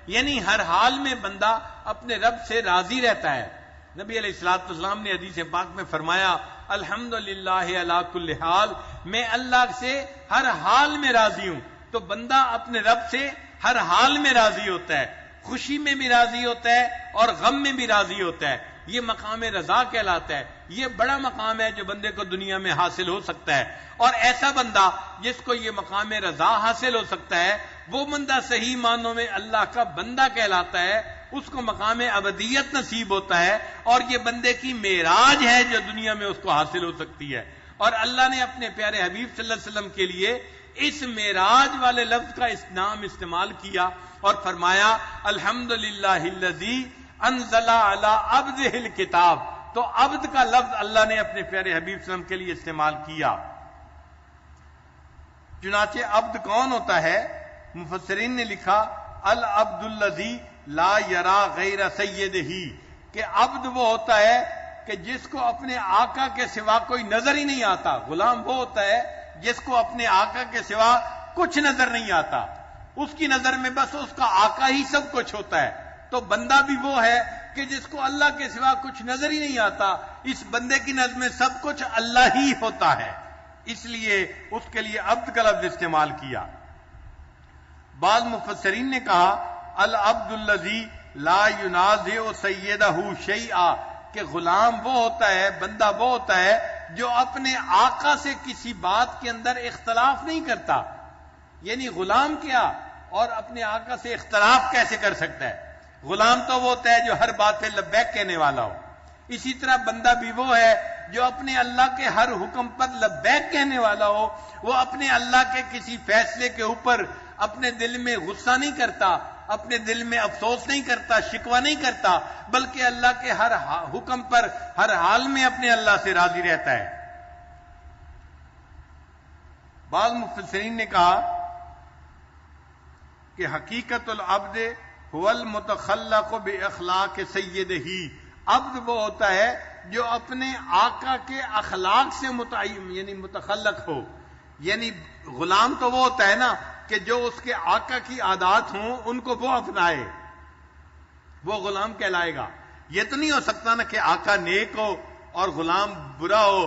یعنی ہر حال میں بندہ اپنے رب سے راضی رہتا ہے. نبی علیہ الصلوۃ والسلام نے حدیث پاک میں فرمایا الحمدللہ علی کل حال، میں اللہ سے ہر حال میں راضی ہوں. تو بندہ اپنے رب سے ہر حال میں راضی ہوتا ہے، خوشی میں بھی راضی ہوتا ہے اور غم میں بھی راضی ہوتا ہے. یہ مقام رضا کہلاتا ہے. یہ بڑا مقام ہے جو بندے کو دنیا میں حاصل ہو سکتا ہے. اور ایسا بندہ جس کو یہ مقام رضا حاصل ہو سکتا ہے وہ بندہ صحیح معنوں میں اللہ کا بندہ کہلاتا ہے، اس کو مقام ابدیت نصیب ہوتا ہے، اور یہ بندے کی معراج ہے جو دنیا میں اس کو حاصل ہو سکتی ہے. اور اللہ نے اپنے پیارے حبیب صلی اللہ علیہ وسلم کے لیے اس معراج والے لفظ کا نام استعمال کیا اور فرمایا الحمدللہ الذی انزل علی عبدہ الکتاب، تو عبد کا لفظ اللہ نے اپنے پیارے حبیب صلی اللہ علیہ وسلم کے لیے استعمال کیا. چنانچہ عبد کون ہوتا ہے؟ مفسرین نے لکھا العبد الذی لا یرا غیر سیدہ، کہ عبد وہ ہوتا ہے کہ جس کو اپنے آقا کے سوا کوئی نظر ہی نہیں آتا. غلام وہ ہوتا ہے جس کو اپنے آقا کے سوا کچھ نظر نہیں آتا، اس کی نظر میں بس اس کا آقا ہی سب کچھ ہوتا ہے. تو بندہ بھی وہ ہے کہ جس کو اللہ کے سوا کچھ نظر ہی نہیں آتا، اس بندے کی نظر میں سب کچھ اللہ ہی ہوتا ہے، اس لیے اس کے لیے عبد کا لفظ استعمال کیا. بعض مفسرین نے کہا العبد الذی لا ینازع سیدہ شیئا، کہ غلام وہ ہوتا ہے، بندہ وہ ہوتا ہے جو اپنے آقا سے کسی بات کے اندر اختلاف نہیں کرتا. یعنی غلام کیا اور اپنے آقا سے اختلاف کیسے کر سکتا ہے؟ غلام تو وہ ہوتا ہے جو ہر بات پہ لبیک کہنے والا ہو. اسی طرح بندہ بھی وہ ہے جو اپنے اللہ کے ہر حکم پر لبیک کہنے والا ہو. وہ اپنے اللہ کے کسی فیصلے کے اوپر اپنے دل میں غصہ نہیں کرتا، اپنے دل میں افسوس نہیں کرتا، شکوہ نہیں کرتا، بلکہ اللہ کے ہر حکم پر ہر حال میں اپنے اللہ سے راضی رہتا ہے. بعض مفسرین نے کہا کہ حقیقت العبد هو المتخلق باخلاق سیدہ، عبد وہ ہوتا ہے جو اپنے آقا کے اخلاق سے یعنی متخلق ہو. یعنی غلام تو وہ ہوتا ہے نا کہ جو اس کے آقا کی عادات ہوں ان کو وہ اپنائے، وہ غلام کہلائے گا. یہ تو نہیں ہو سکتا نا کہ آقا نیک ہو اور غلام برا ہو،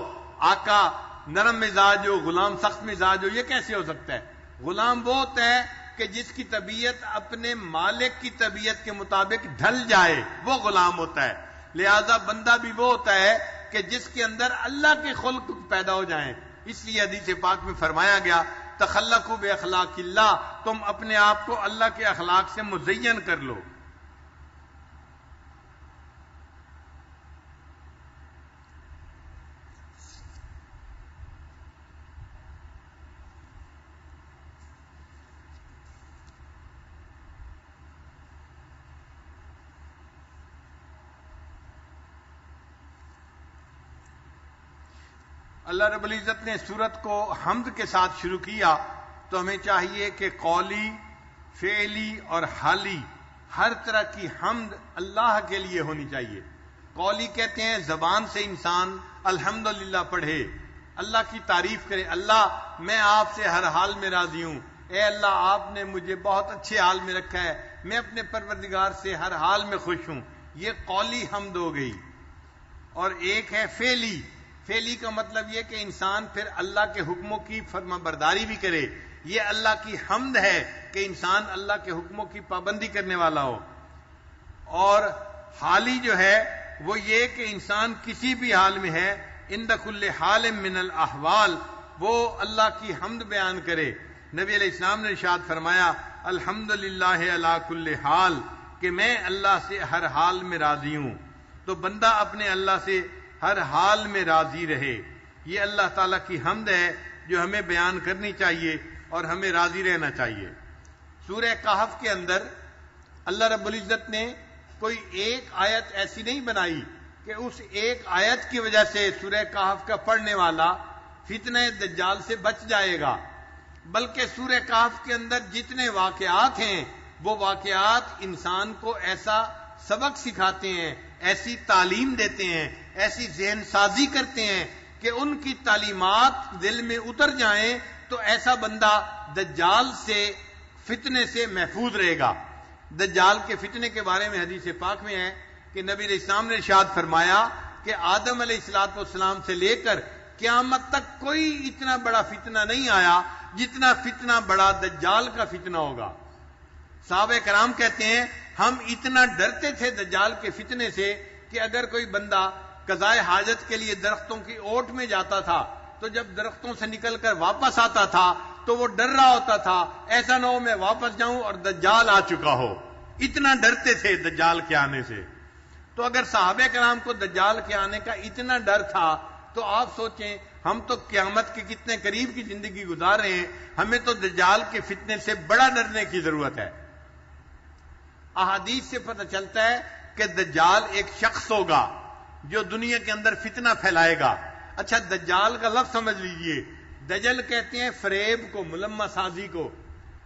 آقا نرم مزاج ہو غلام سخت مزاج ہو، یہ کیسے ہو سکتا ہے؟ غلام وہ ہوتا ہے کہ جس کی طبیعت اپنے مالک کی طبیعت کے مطابق ڈھل جائے، وہ غلام ہوتا ہے. لہذا بندہ بھی وہ ہوتا ہے کہ جس کے اندر اللہ کے خلق پیدا ہو جائیں. اس لیے حدیث پاک میں فرمایا گیا تخلقوا باخلاق اللہ، تم اپنے آپ کو اللہ کے اخلاق سے مزین کر لو. اللہ رب العزت نے سورت کو حمد کے ساتھ شروع کیا، تو ہمیں چاہیے کہ قولی، فعلی اور حالی ہر طرح کی حمد اللہ کے لیے ہونی چاہیے. قولی کہتے ہیں زبان سے انسان الحمدللہ پڑھے، اللہ کی تعریف کرے، اللہ میں آپ سے ہر حال میں راضی ہوں، اے اللہ آپ نے مجھے بہت اچھے حال میں رکھا ہے، میں اپنے پروردگار سے ہر حال میں خوش ہوں. یہ قولی حمد ہو گئی. اور ایک ہے فعلی. فعلی کا مطلب یہ کہ انسان پھر اللہ کے حکموں کی فرما برداری بھی کرے. یہ اللہ کی حمد ہے کہ انسان اللہ کے حکموں کی پابندی کرنے والا ہو. اور حالی جو ہے وہ یہ کہ انسان کسی بھی حال میں ہے، عند کل حال من الاحوال، وہ اللہ کی حمد بیان کرے. نبی علیہ السلام نے ارشاد فرمایا الحمدللہ علی کل حال، کہ میں اللہ سے ہر حال میں راضی ہوں. تو بندہ اپنے اللہ سے ہر حال میں راضی رہے. یہ اللہ تعالیٰ کی حمد ہے جو ہمیں بیان کرنی چاہیے اور ہمیں راضی رہنا چاہیے. سورہ کہف کے اندر اللہ رب العزت نے کوئی ایک آیت ایسی نہیں بنائی کہ اس ایک آیت کی وجہ سے سورہ کہف کا پڑھنے والا فتنہ دجال سے بچ جائے گا، بلکہ سورہ کہف کے اندر جتنے واقعات ہیں وہ واقعات انسان کو ایسا سبق سکھاتے ہیں، ایسی تعلیم دیتے ہیں، ایسی ذہن سازی کرتے ہیں کہ ان کی تعلیمات دل میں اتر جائیں تو ایسا بندہ دجال سے فتنے سے محفوظ رہے گا. دجال کے فتنے کے بارے میں حدیث پاک میں ہے کہ نبی علیہ السلام نے ارشاد فرمایا کہ آدم علیہ السلام سے لے کر قیامت تک کوئی اتنا بڑا فتنہ نہیں آیا جتنا فتنہ بڑا دجال کا فتنہ ہوگا. صحابہ کرام کہتے ہیں ہم اتنا ڈرتے تھے دجال کے فتنے سے کہ اگر کوئی بندہ قضائے حاجت کے لیے درختوں کی اوٹ میں جاتا تھا تو جب درختوں سے نکل کر واپس آتا تھا تو وہ ڈر رہا ہوتا تھا ایسا نہ ہو میں واپس جاؤں اور دجال آ چکا ہو. اتنا ڈرتے تھے دجال کے آنے سے. تو اگر صحابہ کرام کو دجال کے آنے کا اتنا ڈر تھا تو آپ سوچیں ہم تو قیامت کے کتنے قریب کی زندگی گزار رہے ہیں، ہمیں تو دجال کے فتنے سے بڑا ڈرنے کی ضرورت ہے. احادیث سے پتہ چلتا ہے کہ دجال ایک شخص ہوگا جو دنیا کے اندر فتنہ پھیلائے گا. اچھا دجال کا لفظ سمجھ لیجئے. دجل کہتے ہیں فریب کو، ملمہ سازی کو.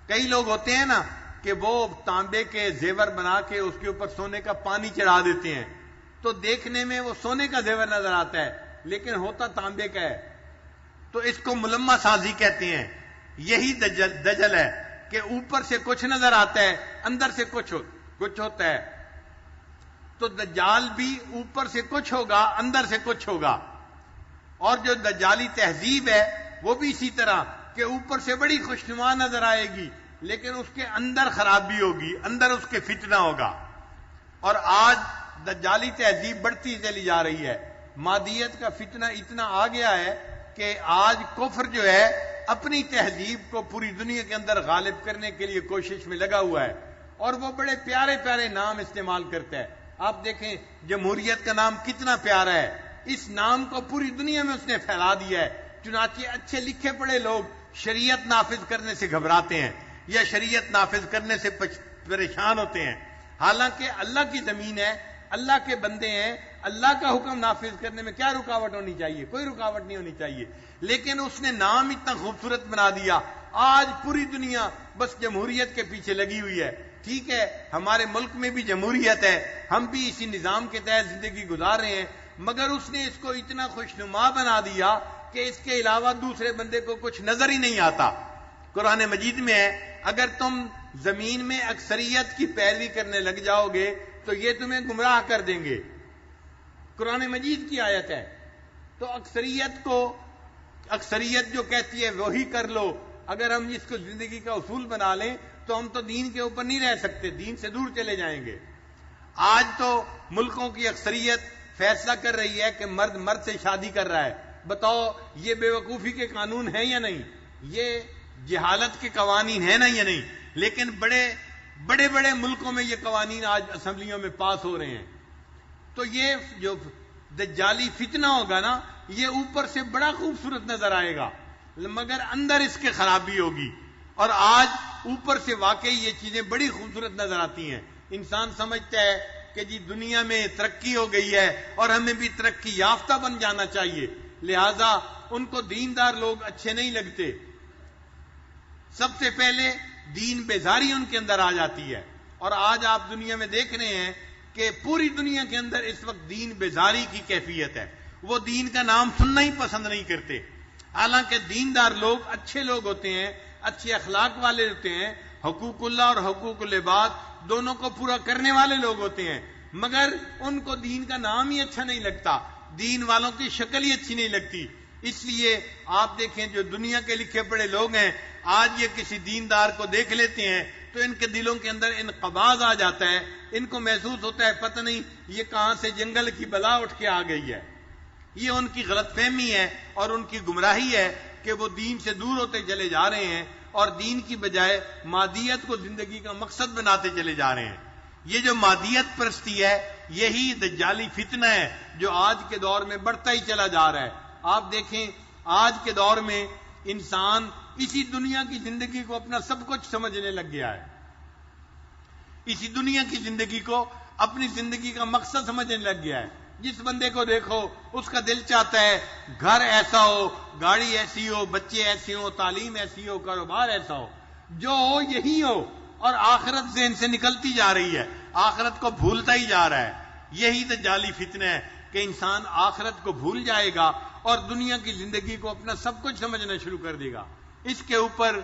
کئی لوگ ہوتے ہیں نا کہ وہ تانبے کے زیور بنا کے اس کے اوپر سونے کا پانی چڑھا دیتے ہیں، تو دیکھنے میں وہ سونے کا زیور نظر آتا ہے لیکن ہوتا تانبے کا ہے، تو اس کو ملمہ سازی کہتے ہیں. یہی دجل ہے کہ اوپر سے کچھ نظر آتا ہے، اندر سے کچھ ہوتا ہے. تو دجال بھی اوپر سے کچھ ہوگا، اندر سے کچھ ہوگا. اور جو دجالی تہذیب ہے وہ بھی اسی طرح کہ اوپر سے بڑی خوشنما نظر آئے گی لیکن اس کے اندر خرابی ہوگی، اندر اس کے فتنہ ہوگا. اور آج دجالی تہذیب بڑھتی چلی جا رہی ہے. مادیت کا فتنہ اتنا آ گیا ہے کہ آج کفر جو ہے اپنی تہذیب کو پوری دنیا کے اندر غالب کرنے کے لیے کوشش میں لگا ہوا ہے، اور وہ بڑے پیارے پیارے نام استعمال کرتا ہے. آپ دیکھیں جمہوریت کا نام کتنا پیارا ہے، اس نام کو پوری دنیا میں اس نے پھیلا دیا ہے. چنانچہ اچھے لکھے پڑھے لوگ شریعت نافذ کرنے سے گھبراتے ہیں یا شریعت نافذ کرنے سے پریشان ہوتے ہیں. حالانکہ اللہ کی زمین ہے، اللہ کے بندے ہیں، اللہ کا حکم نافذ کرنے میں کیا رکاوٹ ہونی چاہیے؟ کوئی رکاوٹ نہیں ہونی چاہیے. لیکن اس نے نام اتنا خوبصورت بنا دیا، آج پوری دنیا بس جمہوریت کے پیچھے لگی ہوئی ہے. ٹھیک ہے ہمارے ملک میں بھی جمہوریت ہے، ہم بھی اسی نظام کے تحت زندگی گزار رہے ہیں، مگر اس نے اس کو اتنا خوشنما بنا دیا کہ اس کے علاوہ دوسرے بندے کو کچھ نظر ہی نہیں آتا. قرآن مجید میں ہے اگر تم زمین میں اکثریت کی پیروی کرنے لگ جاؤ گے تو یہ تمہیں گمراہ کر دیں گے. قرآن مجید کی آیت ہے. تو اکثریت جو کہتی ہے وہی کر لو، اگر ہم اس کو زندگی کا اصول بنا لیں تو ہم تو دین کے اوپر نہیں رہ سکتے، دین سے دور چلے جائیں گے. آج تو ملکوں کی اکثریت فیصلہ کر رہی ہے کہ مرد سے شادی کر رہا ہے. بتاؤ یہ بے وقوفی کے قانون ہیں یا نہیں؟ یہ جہالت کے قوانین ہیں نا یا نہیں؟ لیکن بڑے بڑے ملکوں میں یہ قوانین آج اسمبلیوں میں پاس ہو رہے ہیں. تو یہ جو دجالی فتنہ ہوگا نا یہ اوپر سے بڑا خوبصورت نظر آئے گا مگر اندر اس کے خرابی ہوگی. اور آج اوپر سے واقعی یہ چیزیں بڑی خوبصورت نظر آتی ہیں. انسان سمجھتا ہے کہ جی دنیا میں ترقی ہو گئی ہے اور ہمیں بھی ترقی یافتہ بن جانا چاہیے، لہذا ان کو دیندار لوگ اچھے نہیں لگتے. سب سے پہلے دین بیزاری ان کے اندر آ جاتی ہے. اور آج آپ دنیا میں دیکھ رہے ہیں کہ پوری دنیا کے اندر اس وقت دین بیزاری کی کیفیت ہے. وہ دین کا نام سننا ہی پسند نہیں کرتے. حالانکہ دیندار لوگ اچھے لوگ ہوتے ہیں، اچھے اخلاق والے ہوتے ہیں، حقوق اللہ اور حقوق العباد دونوں کو پورا کرنے والے لوگ ہوتے ہیں، مگر ان کو دین کا نام ہی اچھا نہیں لگتا، دین والوں کی شکل ہی اچھی نہیں لگتی. اس لیے آپ دیکھیں جو دنیا کے لکھے پڑھے لوگ ہیں آج یہ کسی دیندار کو دیکھ لیتے ہیں تو ان کے دلوں کے اندر انقباض آ جاتا ہے. ان کو محسوس ہوتا ہے پتہ نہیں یہ کہاں سے جنگل کی بلا اٹھ کے آ گئی ہے. یہ ان کی غلط فہمی ہے اور ان کی گمراہی ہے کہ وہ دین سے دور ہوتے چلے جا رہے ہیں اور دین کی بجائے مادیت کو زندگی کا مقصد بناتے چلے جا رہے ہیں. یہ جو مادیت پرستی ہے یہی دجالی فتنہ ہے جو آج کے دور میں بڑھتا ہی چلا جا رہا ہے. آپ دیکھیں آج کے دور میں انسان اسی دنیا کی زندگی کو اپنا سب کچھ سمجھنے لگ گیا ہے، اسی دنیا کی زندگی کو اپنی زندگی کا مقصد سمجھنے لگ گیا ہے. جس بندے کو دیکھو اس کا دل چاہتا ہے گھر ایسا ہو، گاڑی ایسی ہو، بچے ایسے ہو، تعلیم ایسی ہو، کاروبار ایسا ہو، جو ہو یہی ہو، اور آخرت ذہن سے نکلتی جا رہی ہے، آخرت کو بھولتا ہی جا رہا ہے. یہی دجالی فتنہ ہے کہ انسان آخرت کو بھول جائے گا اور دنیا کی زندگی کو اپنا سب کچھ سمجھنا شروع کر دے گا. اس کے اوپر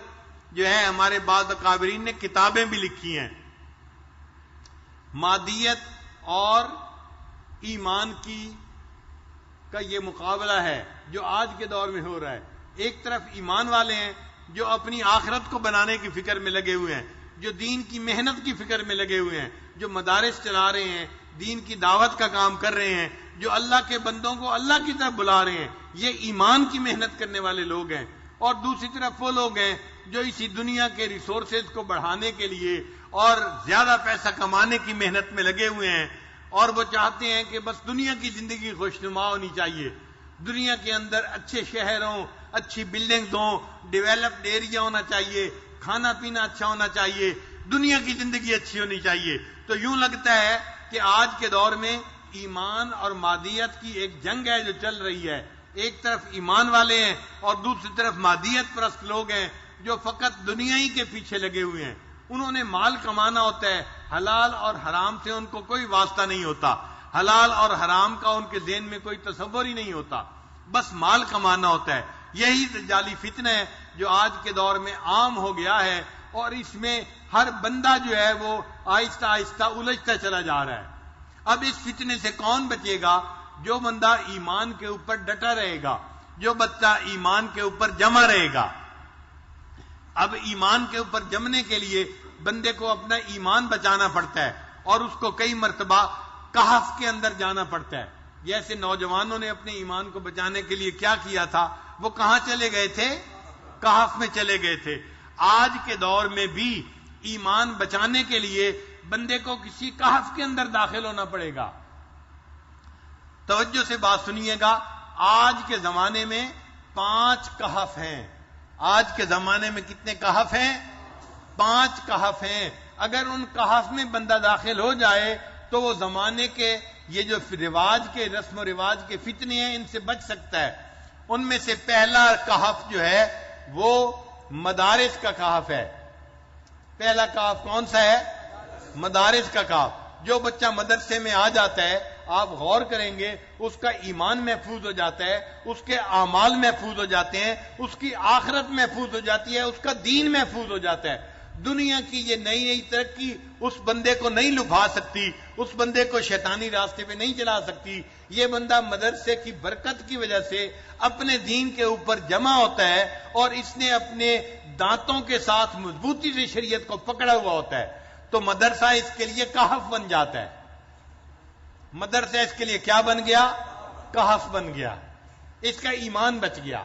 جو ہے ہمارے بعض اکابرین نے کتابیں بھی لکھی ہیں. مادیت اور ایمان کا یہ مقابلہ ہے جو آج کے دور میں ہو رہا ہے. ایک طرف ایمان والے ہیں جو اپنی آخرت کو بنانے کی فکر میں لگے ہوئے ہیں، جو دین کی محنت کی فکر میں لگے ہوئے ہیں، جو مدارس چلا رہے ہیں، دین کی دعوت کا کام کر رہے ہیں، جو اللہ کے بندوں کو اللہ کی طرف بلا رہے ہیں، یہ ایمان کی محنت کرنے والے لوگ ہیں. اور دوسری طرف وہ لوگ ہیں جو اسی دنیا کے ریسورسز کو بڑھانے کے لیے اور زیادہ پیسہ کمانے کی محنت میں لگے ہوئے ہیں، اور وہ چاہتے ہیں کہ بس دنیا کی زندگی خوشنما ہونی چاہیے، دنیا کے اندر اچھے شہر ہوں، اچھی بلڈنگز ہوں، ڈیولپڈ ایریا ہونا چاہیے، کھانا پینا اچھا ہونا چاہیے، دنیا کی زندگی اچھی ہونی چاہیے. تو یوں لگتا ہے کہ آج کے دور میں ایمان اور مادیت کی ایک جنگ ہے جو چل رہی ہے. ایک طرف ایمان والے ہیں اور دوسری طرف مادیت پرست لوگ ہیں جو فقط دنیا ہی کے پیچھے لگے ہوئے ہیں. انہوں نے مال کمانا ہوتا ہے، حلال اور حرام سے ان کو کوئی واسطہ نہیں ہوتا، حلال اور حرام کا ان کے ذہن میں کوئی تصور ہی نہیں ہوتا، بس مال کمانا ہوتا ہے. یہی دجالی فتنہ ہے جو آج کے دور میں عام ہو گیا ہے، اور اس میں ہر بندہ جو ہے وہ آہستہ آہستہ الجھتا چلا جا رہا ہے. اب اس فتنے سے کون بچے گا؟ جو بندہ ایمان کے اوپر ڈٹا رہے گا، جو بچہ ایمان کے اوپر جمع رہے گا. اب ایمان کے اوپر جمنے کے لیے بندے کو اپنا ایمان بچانا پڑتا ہے، اور اس کو کئی مرتبہ کہف کے اندر جانا پڑتا ہے. جیسے نوجوانوں نے اپنے ایمان کو بچانے کے لیے کیا کیا تھا، وہ کہاں چلے گئے تھے؟ کہف میں چلے گئے تھے. آج کے دور میں بھی ایمان بچانے کے لیے بندے کو کسی کہف کے اندر داخل ہونا پڑے گا. توجہ سے بات سنیے گا. آج کے زمانے میں 5 کہف ہیں. آج کے زمانے میں کتنے کہف ہیں؟ 5 کہف ہیں. اگر ان کہف میں بندہ داخل ہو جائے تو وہ زمانے کے یہ جو رواج کے رسم و رواج کے فتنے ہیں ان سے بچ سکتا ہے. ان میں سے پہلا کہف جو ہے وہ مدارس کا کہف ہے. پہلا کہف کون سا ہے؟ مدارس کا کہف. جو بچہ مدرسے میں آ جاتا ہے، آپ غور کریں گے، اس کا ایمان محفوظ ہو جاتا ہے، اس کے اعمال محفوظ ہو جاتے ہیں، اس کی آخرت محفوظ ہو جاتی ہے، اس کا دین محفوظ ہو جاتا ہے. دنیا کی یہ نئی نئی ترقی اس بندے کو نہیں لبھا سکتی، اس بندے کو شیطانی راستے پہ نہیں چلا سکتی. یہ بندہ مدرسے کی برکت کی وجہ سے اپنے دین کے اوپر جمع ہوتا ہے، اور اس نے اپنے دانتوں کے ساتھ مضبوطی سے شریعت کو پکڑا ہوا ہوتا ہے. تو مدرسہ اس کے لیے کہف بن جاتا ہے. مدرسہ اس کے لیے کیا بن گیا؟ کہف بن گیا. اس کا ایمان بچ گیا.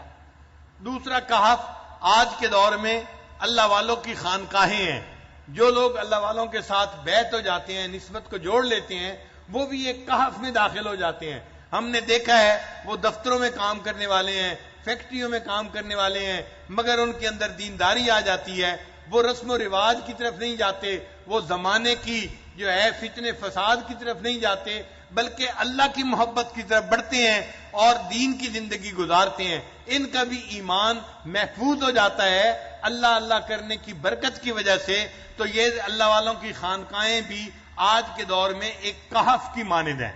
دوسرا کہف آج کے دور میں اللہ والوں کی خانقاہیں ہیں. جو لوگ اللہ والوں کے ساتھ بیعت ہو جاتے ہیں، نسبت کو جوڑ لیتے ہیں، وہ بھی ایک کہف میں داخل ہو جاتے ہیں. ہم نے دیکھا ہے وہ دفتروں میں کام کرنے والے ہیں، فیکٹریوں میں کام کرنے والے ہیں، مگر ان کے اندر دینداری آ جاتی ہے. وہ رسم و رواج کی طرف نہیں جاتے، وہ زمانے کی جو ہے فتنے فساد کی طرف نہیں جاتے، بلکہ اللہ کی محبت کی طرف بڑھتے ہیں اور دین کی زندگی گزارتے ہیں. ان کا بھی ایمان محفوظ ہو جاتا ہے اللہ اللہ کرنے کی برکت کی وجہ سے. تو یہ اللہ والوں کی خانقاہیں بھی آج کے دور میں ایک کہف کی مانند ہیں.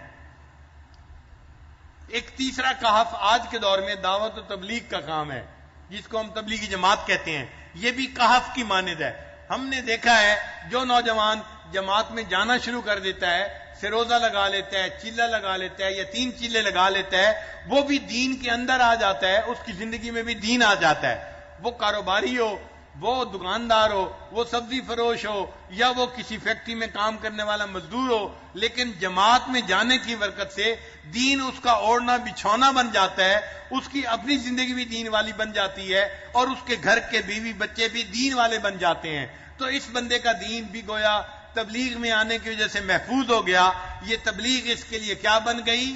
ایک تیسرا کہف آج کے دور میں دعوت و تبلیغ کا کام ہے، جس کو ہم تبلیغی جماعت کہتے ہیں. یہ بھی کہف کی مانند ہے. ہم نے دیکھا ہے جو نوجوان جماعت میں جانا شروع کر دیتا ہے، سروزہ لگا لیتا ہے، چیلا لگا لیتا ہے یا 3 چیلے لگا لیتا ہے، وہ بھی دین کے اندر آ جاتا ہے، اس کی زندگی میں بھی دین آ جاتا ہے. وہ کاروباری ہو، وہ دکاندار ہو، وہ سبزی فروش ہو، یا وہ کسی فیکٹری میں کام کرنے والا مزدور ہو، لیکن جماعت میں جانے کی برکت سے دین اس کا اوڑھنا بچھونا بن جاتا ہے. اس کی اپنی زندگی بھی دین والی بن جاتی ہے، اور اس کے گھر کے بیوی بچے بھی دین والے بن جاتے ہیں. تو اس بندے کا دین بھی گویا تبلیغ میں آنے کی وجہ سے محفوظ ہو گیا. یہ تبلیغ اس کے لیے کیا بن گئی؟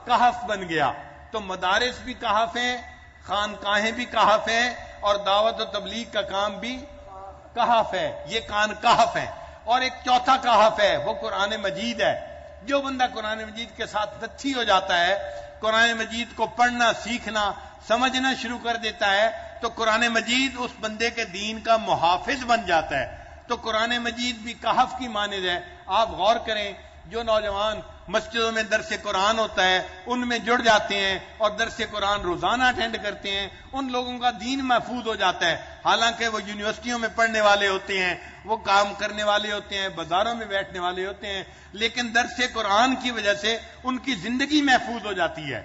کہف بن گیا. تو مدارس بھی کہف ہیں، خانقاہیں بھی کہف ہیں، اور دعوت و تبلیغ کا کام بھی کہف ہے. یہ کہف ہے. اور ایک چوتھا کہف ہے، وہ قرآن مجید ہے. جو بندہ قرآن مجید کے ساتھ نتھی ہو جاتا ہے، قرآن مجید کو پڑھنا، سیکھنا، سمجھنا شروع کر دیتا ہے، تو قرآن مجید اس بندے کے دین کا محافظ بن جاتا ہے. تو قرآن مجید بھی کہف کی مانند ہے. آپ غور کریں، جو نوجوان مسجدوں میں درس قرآن ہوتا ہے ان میں جڑ جاتے ہیں اور درس قرآن روزانہ اٹینڈ کرتے ہیں، ان لوگوں کا دین محفوظ ہو جاتا ہے. حالانکہ وہ یونیورسٹیوں میں پڑھنے والے ہوتے ہیں، وہ کام کرنے والے ہوتے ہیں، بازاروں میں بیٹھنے والے ہوتے ہیں، لیکن درس قرآن کی وجہ سے ان کی زندگی محفوظ ہو جاتی ہے.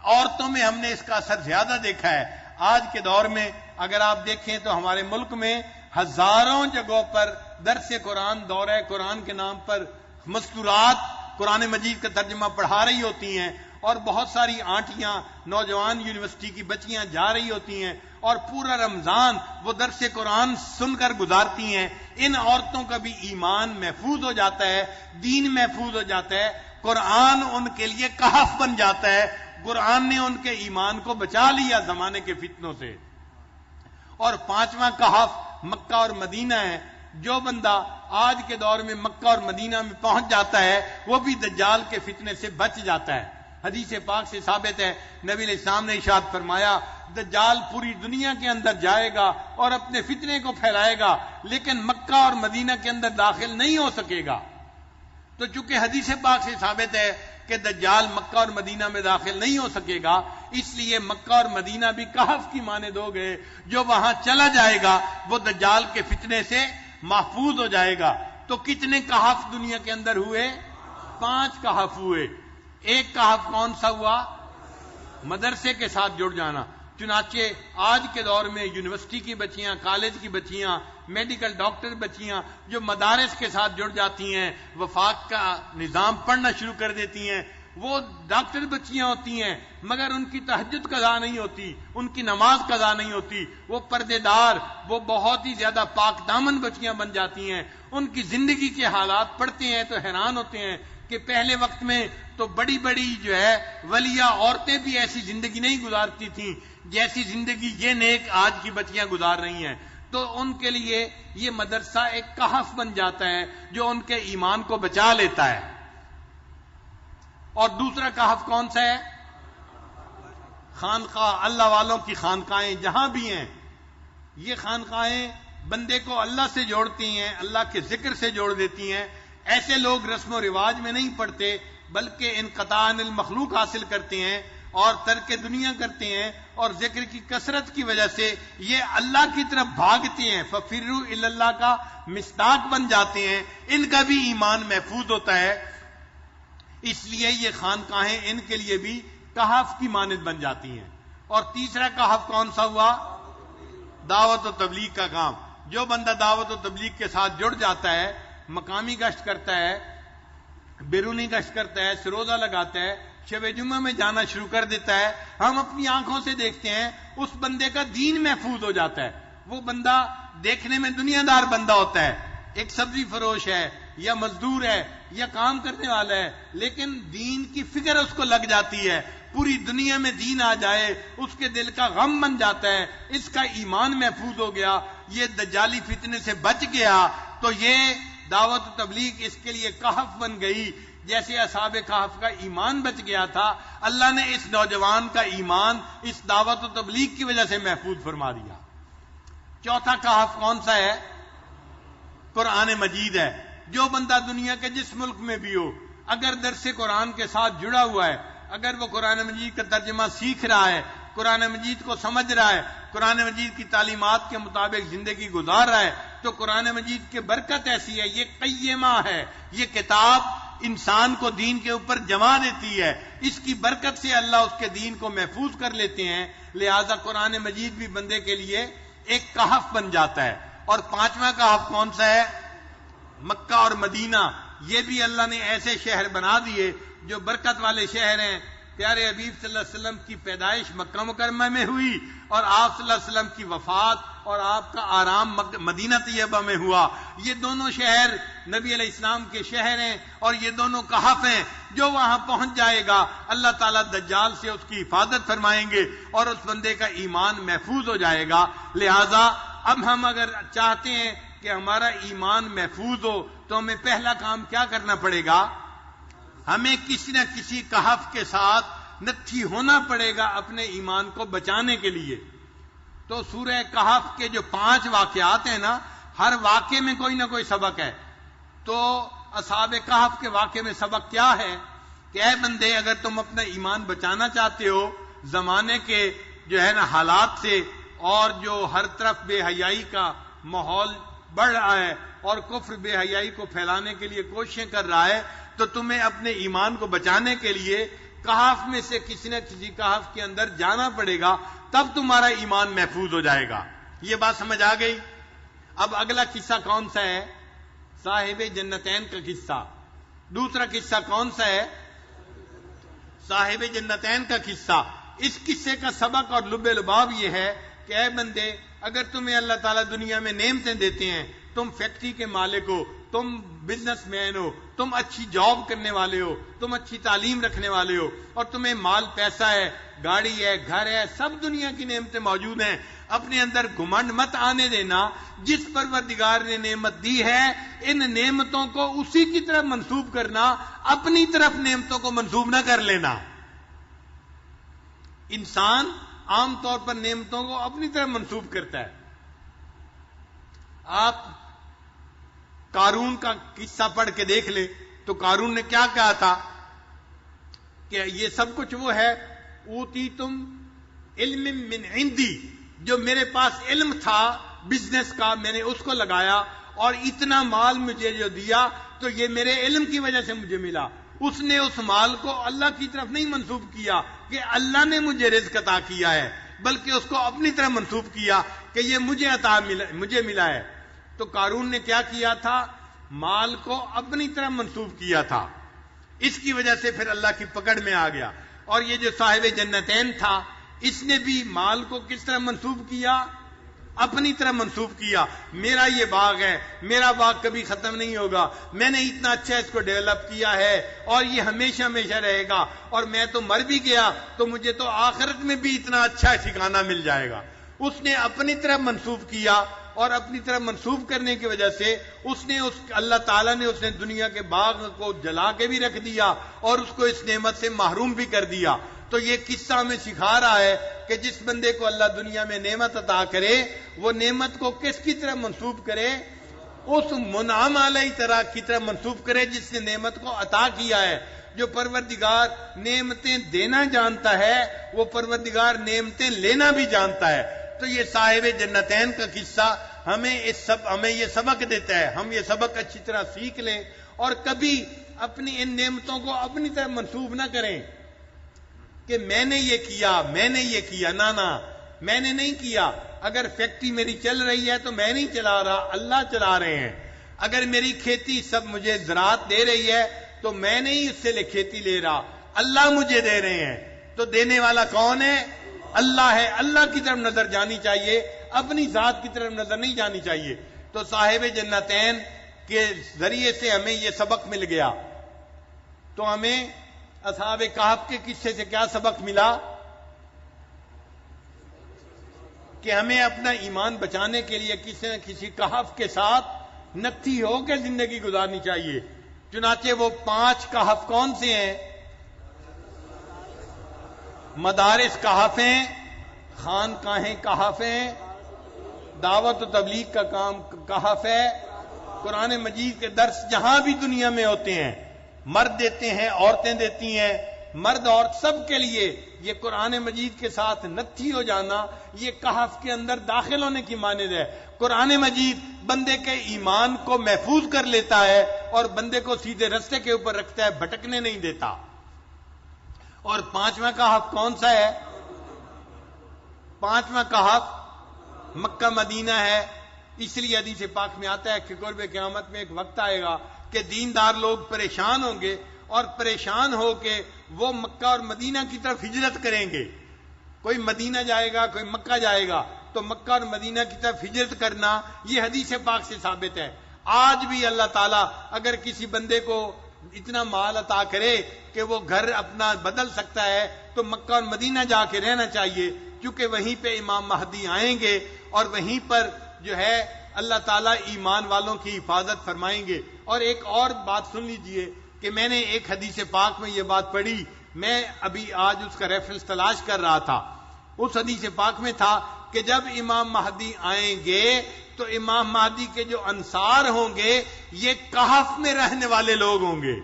عورتوں میں ہم نے اس کا اثر زیادہ دیکھا ہے. آج کے دور میں اگر آپ دیکھیں تو ہمارے ملک میں ہزاروں جگہوں پر درس قرآن، دورہ قرآن کے نام پر مستورات قرآن مجید کا ترجمہ پڑھا رہی ہوتی ہیں، اور بہت ساری آنٹیاں، نوجوان یونیورسٹی کی بچیاں جا رہی ہوتی ہیں اور پورا رمضان وہ درس قرآن سن کر گزارتی ہیں. ان عورتوں کا بھی ایمان محفوظ ہو جاتا ہے، دین محفوظ ہو جاتا ہے. قرآن ان کے لیے کہف بن جاتا ہے. قرآن نے ان کے ایمان کو بچا لیا زمانے کے فتنوں سے. اور 5واں کہف مکہ اور مدینہ ہے. جو بندہ آج کے دور میں مکہ اور مدینہ میں پہنچ جاتا ہے وہ بھی دجال کے فتنے سے بچ جاتا ہے. حدیث پاک سے ثابت ہے، نبی علیہ السلام نے ارشاد فرمایا دجال پوری دنیا کے اندر جائے گا اور اپنے فتنے کو پھیلائے گا لیکن مکہ اور مدینہ کے اندر داخل نہیں ہو سکے گا. تو چونکہ حدیث پاک سے ثابت ہے کہ دجال مکہ اور مدینہ میں داخل نہیں ہو سکے گا، اس لیے مکہ اور مدینہ بھی کہف کی مانند ہو گئے. جو وہاں چلا جائے گا وہ دجال کے فتنے سے محفوظ ہو جائے گا. تو کتنے کہف دنیا کے اندر ہوئے؟ 5 کہف ہوئے. ایک کہف کون سا ہوا؟ مدرسے کے ساتھ جڑ جانا. چنانچہ آج کے دور میں یونیورسٹی کی بچیاں، کالج کی بچیاں، میڈیکل ڈاکٹر بچیاں جو مدارس کے ساتھ جڑ جاتی ہیں، وفاق کا نظام پڑھنا شروع کر دیتی ہیں، وہ ڈاکٹر بچیاں ہوتی ہیں مگر ان کی تہجد قضا نہیں ہوتی، ان کی نماز قضا نہیں ہوتی، وہ پردے دار، وہ بہت ہی زیادہ پاک دامن بچیاں بن جاتی ہیں. ان کی زندگی کے حالات پڑھتے ہیں تو حیران ہوتے ہیں کہ پہلے وقت میں تو بڑی بڑی جو ہے ولیہ عورتیں بھی ایسی زندگی نہیں گزارتی تھیں جیسی زندگی یہ نیک آج کی بچیاں گزار رہی ہیں. تو ان کے لیے یہ مدرسہ ایک کہف بن جاتا ہے جو ان کے ایمان کو بچا لیتا ہے. اور دوسرا کہف کون سا ہے؟ خانقاہ. اللہ والوں کی خانقاہیں جہاں بھی ہیں، یہ خانقاہیں بندے کو اللہ سے جوڑتی ہیں، اللہ کے ذکر سے جوڑ دیتی ہیں. ایسے لوگ رسم و رواج میں نہیں پڑتے بلکہ انقطاع عن المخلوق حاصل کرتے ہیں اور ترک دنیا کرتے ہیں اور ذکر کی کثرت کی وجہ سے یہ اللہ کی طرف بھاگتے ہیں. ففروا الی اللہ کا مصداق بن جاتے ہیں. ان کا بھی ایمان محفوظ ہوتا ہے. اس لیے یہ خانقاہیں ان کے لیے بھی کہف کی مانند بن جاتی ہیں. اور تیسرا کہف کون سا ہوا؟ دعوت و تبلیغ کا کام. جو بندہ دعوت و تبلیغ کے ساتھ جڑ جاتا ہے، مقامی گشت کرتا ہے، بیرونی گشت کرتا ہے، سروزہ لگاتا ہے، شب جمعہ میں جانا شروع کر دیتا ہے، ہم اپنی آنکھوں سے دیکھتے ہیں اس بندے کا دین محفوظ ہو جاتا ہے. وہ بندہ دیکھنے میں دنیا دار بندہ ہوتا ہے، ایک سبزی فروش ہے یا مزدور ہے یا کام کرنے والا ہے، لیکن دین کی فکر اس کو لگ جاتی ہے. پوری دنیا میں دین آ جائے اس کے دل کا غم بن جاتا ہے، اس کا ایمان محفوظ ہو گیا، یہ دجالی فتنے سے بچ گیا. تو یہ دعوت و تبلیغ اس کے لیے کہف بن گئی. جیسے اصحاب کہف کا ایمان بچ گیا تھا، اللہ نے اس نوجوان کا ایمان اس دعوت و تبلیغ کی وجہ سے محفوظ فرما دیا. چوتھا کہف کون سا ہے؟ قرآن مجید ہے. جو بندہ دنیا کے جس ملک میں بھی ہو، اگر درس قرآن کے ساتھ جڑا ہوا ہے، اگر وہ قرآن مجید کا ترجمہ سیکھ رہا ہے، قرآن مجید کو سمجھ رہا ہے، قرآن مجید کی تعلیمات کے مطابق زندگی گزار رہا ہے، تو قرآن مجید کی برکت ایسی ہے، یہ قیمہ ہے، یہ کتاب انسان کو دین کے اوپر جما دیتی ہے. اس کی برکت سے اللہ اس کے دین کو محفوظ کر لیتے ہیں. لہذا قرآن مجید بھی بندے کے لیے ایک کہف بن جاتا ہے. اور پانچواں کہف کون سا ہے؟ مکہ اور مدینہ. یہ بھی اللہ نے ایسے شہر بنا دیے جو برکت والے شہر ہیں. پیارے حبیب صلی اللہ علیہ وسلم کی پیدائش مکہ مکرمہ میں ہوئی اور آپ صلی اللہ علیہ وسلم کی وفات اور آپ کا آرام مدینہ طیبہ میں ہوا. یہ دونوں شہر نبی علیہ السلام کے شہر ہیں اور یہ دونوں کہف ہیں. جو وہاں پہنچ جائے گا اللہ تعالیٰ دجال سے اس کی حفاظت فرمائیں گے اور اس بندے کا ایمان محفوظ ہو جائے گا. لہذا اب ہم اگر چاہتے ہیں کہ ہمارا ایمان محفوظ ہو تو ہمیں پہلا کام کیا کرنا پڑے گا؟ ہمیں کسی نہ کسی کہف کے ساتھ نتھی ہونا پڑے گا اپنے ایمان کو بچانے کے لیے. تو سورہ کہف کے جو 5 واقعات ہیں نا، ہر واقعے میں کوئی نہ کوئی سبق ہے. تو اصحاب کہف کے واقعے میں سبق کیا ہے کہ اے بندے، اگر تم اپنا ایمان بچانا چاہتے ہو زمانے کے جو ہے نا حالات سے، اور جو ہر طرف بے حیائی کا ماحول بڑھ رہا ہے اور کفر بے حیائی کو پھیلانے کے لیے کوششیں کر رہا ہے، تو تمہیں اپنے ایمان کو بچانے کے لیے کہف میں سے کسی نہ کسی کہف کے اندر جانا پڑے گا، تب تمہارا ایمان محفوظ ہو جائے گا. یہ بات سمجھ آ گئی؟ اب اگلا قصہ کون سا ہے؟ صاحب جنتین کا قصہ. دوسرا قصہ کون سا ہے؟ صاحب جنتین کا قصہ. اس قصے کا سبق اور لب لباب یہ ہے کہ اے بندے، اگر تمہیں اللہ تعالیٰ دنیا میں نعمتیں دیتے ہیں، تم فیکٹری کے مالک ہو، تم بزنس مین ہو، تم اچھی جاب کرنے والے ہو، تم اچھی تعلیم رکھنے والے ہو، اور تمہیں مال پیسہ ہے، گاڑی ہے، گھر ہے، سب دنیا کی نعمتیں موجود ہیں، اپنے اندر گھمنڈ مت آنے دینا. جس پروردگار نے نعمت دی ہے ان نعمتوں کو اسی کی طرف منسوب کرنا، اپنی طرف نعمتوں کو منسوب نہ کر لینا. انسان عام طور پر نعمتوں کو اپنی طرف منسوب کرتا ہے. آپ قارون کا قصہ پڑھ کے دیکھ لیں تو قارون نے کیا کہا تھا کہ یہ سب کچھ وہ ہے، اوتی تم علم من عندی، جو میرے پاس علم تھا بزنس کا میں نے اس کو لگایا، اور اتنا مال مجھے جو دیا تو یہ میرے علم کی وجہ سے مجھے ملا. اس نے اس مال کو اللہ کی طرف نہیں منسوب کیا کہ اللہ نے مجھے رزق عطا کیا ہے، بلکہ اس کو اپنی طرف منسوب کیا کہ یہ مجھے ملا ہے. تو قارون نے کیا کیا تھا؟ مال کو اپنی طرف منسوب کیا تھا. اس کی وجہ سے پھر اللہ کی پکڑ میں آ گیا. اور یہ جو صاحب جنتین تھا اس نے بھی مال کو کس طرح منسوب کیا؟ اپنی طرح منسوب کیا. میرا یہ باغ ہے، میرا باغ کبھی ختم نہیں ہوگا، میں نے اتنا اچھا اس کو ڈیولپ کیا ہے اور یہ ہمیشہ ہمیشہ رہے گا، اور میں تو مر بھی گیا تو مجھے تو آخرت میں بھی اتنا اچھا ٹھکانہ مل جائے گا. اس نے اپنی طرف منسوب کیا، اور اپنی طرف منسوب کرنے کی وجہ سے اللہ تعالیٰ نے اس نے دنیا کے باغ کو جلا کے بھی رکھ دیا اور اس کو اس نعمت سے محروم بھی کر دیا. تو یہ قصہ ہمیں سکھا رہا ہے کہ جس بندے کو اللہ دنیا میں نعمت عطا کرے وہ نعمت کو کس کی طرف منسوب کرے؟ اس منعم علیہ طرح کی طرف منسوب کرے جس نے نعمت کو عطا کیا ہے. جو پروردگار نعمتیں دینا جانتا ہے وہ پروردگار نعمتیں لینا بھی جانتا ہے. تو یہ صاحب جنتین کا قصہ ہمیں یہ سبق دیتا ہے. ہم یہ سبق اچھی طرح سیکھ لیں اور کبھی اپنی ان نعمتوں کو اپنی طرف منسوب نہ کریں کہ میں نے یہ کیا. نہ میں نے نہیں کیا. اگر فیکٹری میری چل رہی ہے تو میں نہیں چلا رہا، اللہ چلا رہے ہیں. اگر میری کھیتی سب مجھے زراعت دے رہی ہے تو میں نہیں اس سے کھیتی لے رہا، اللہ مجھے دے رہے ہیں. تو دینے والا کون ہے؟ اللہ ہے. اللہ کی طرف نظر جانی چاہیے، اپنی ذات کی طرف نظر نہیں جانی چاہیے. تو صاحب جنتین کے ذریعے سے ہمیں یہ سبق مل گیا. تو ہمیں اصحاب کہف کے قصے سے کیا سبق ملا؟ کہ ہمیں اپنا ایمان بچانے کے لیے کسی نہ کسی کہف کے ساتھ نتھی ہو کے زندگی گزارنی چاہیے. چنانچہ وہ 5 کہف کون سے ہیں؟ مدارس کہف ہیں، خانقاہیں کہف ہیں، دعوت و تبلیغ کا کام کہف ہے، قرآن مجید کے درس جہاں بھی دنیا میں ہوتے ہیں، مرد دیتے ہیں، عورتیں دیتی ہیں، مرد عورت سب کے لیے یہ قرآن مجید کے ساتھ نتھی ہو جانا یہ کہف کے اندر داخل ہونے کی مانند ہے. قرآن مجید بندے کے ایمان کو محفوظ کر لیتا ہے اور بندے کو سیدھے رستے کے اوپر رکھتا ہے، بھٹکنے نہیں دیتا. اور 5واں کہف کون سا ہے؟ 5واں کہف مکہ مدینہ ہے. اس لیے حدیث پاک میں آتا ہے کہ قرب قیامت میں ایک وقت آئے گا کہ دیندار لوگ پریشان ہوں گے اور پریشان ہو کے وہ مکہ اور مدینہ کی طرف ہجرت کریں گے. کوئی مدینہ جائے گا، کوئی مکہ جائے گا، تو مکہ اور مدینہ کی طرف ہجرت کرنا یہ حدیث پاک سے ثابت ہے. آج بھی اللہ تعالیٰ اگر کسی بندے کو اتنا مال عطا کرے کہ وہ گھر اپنا بدل سکتا ہے تو مکہ اور مدینہ جا کے رہنا چاہیے، کیونکہ وہیں پہ امام مہدی آئیں گے اور وہیں پر جو ہے اللہ تعالیٰ ایمان والوں کی حفاظت فرمائیں گے. اور ایک اور بات سن لیجئے کہ میں نے ایک حدیث پاک میں یہ بات پڑھی، میں ابھی آج اس کا ریفرنس تلاش کر رہا تھا. اس حدیث پاک میں تھا کہ جب امام مہدی آئیں گے تو امام مہدی کے جو انصار ہوں گے یہ کہف میں رہنے والے لوگ ہوں گے.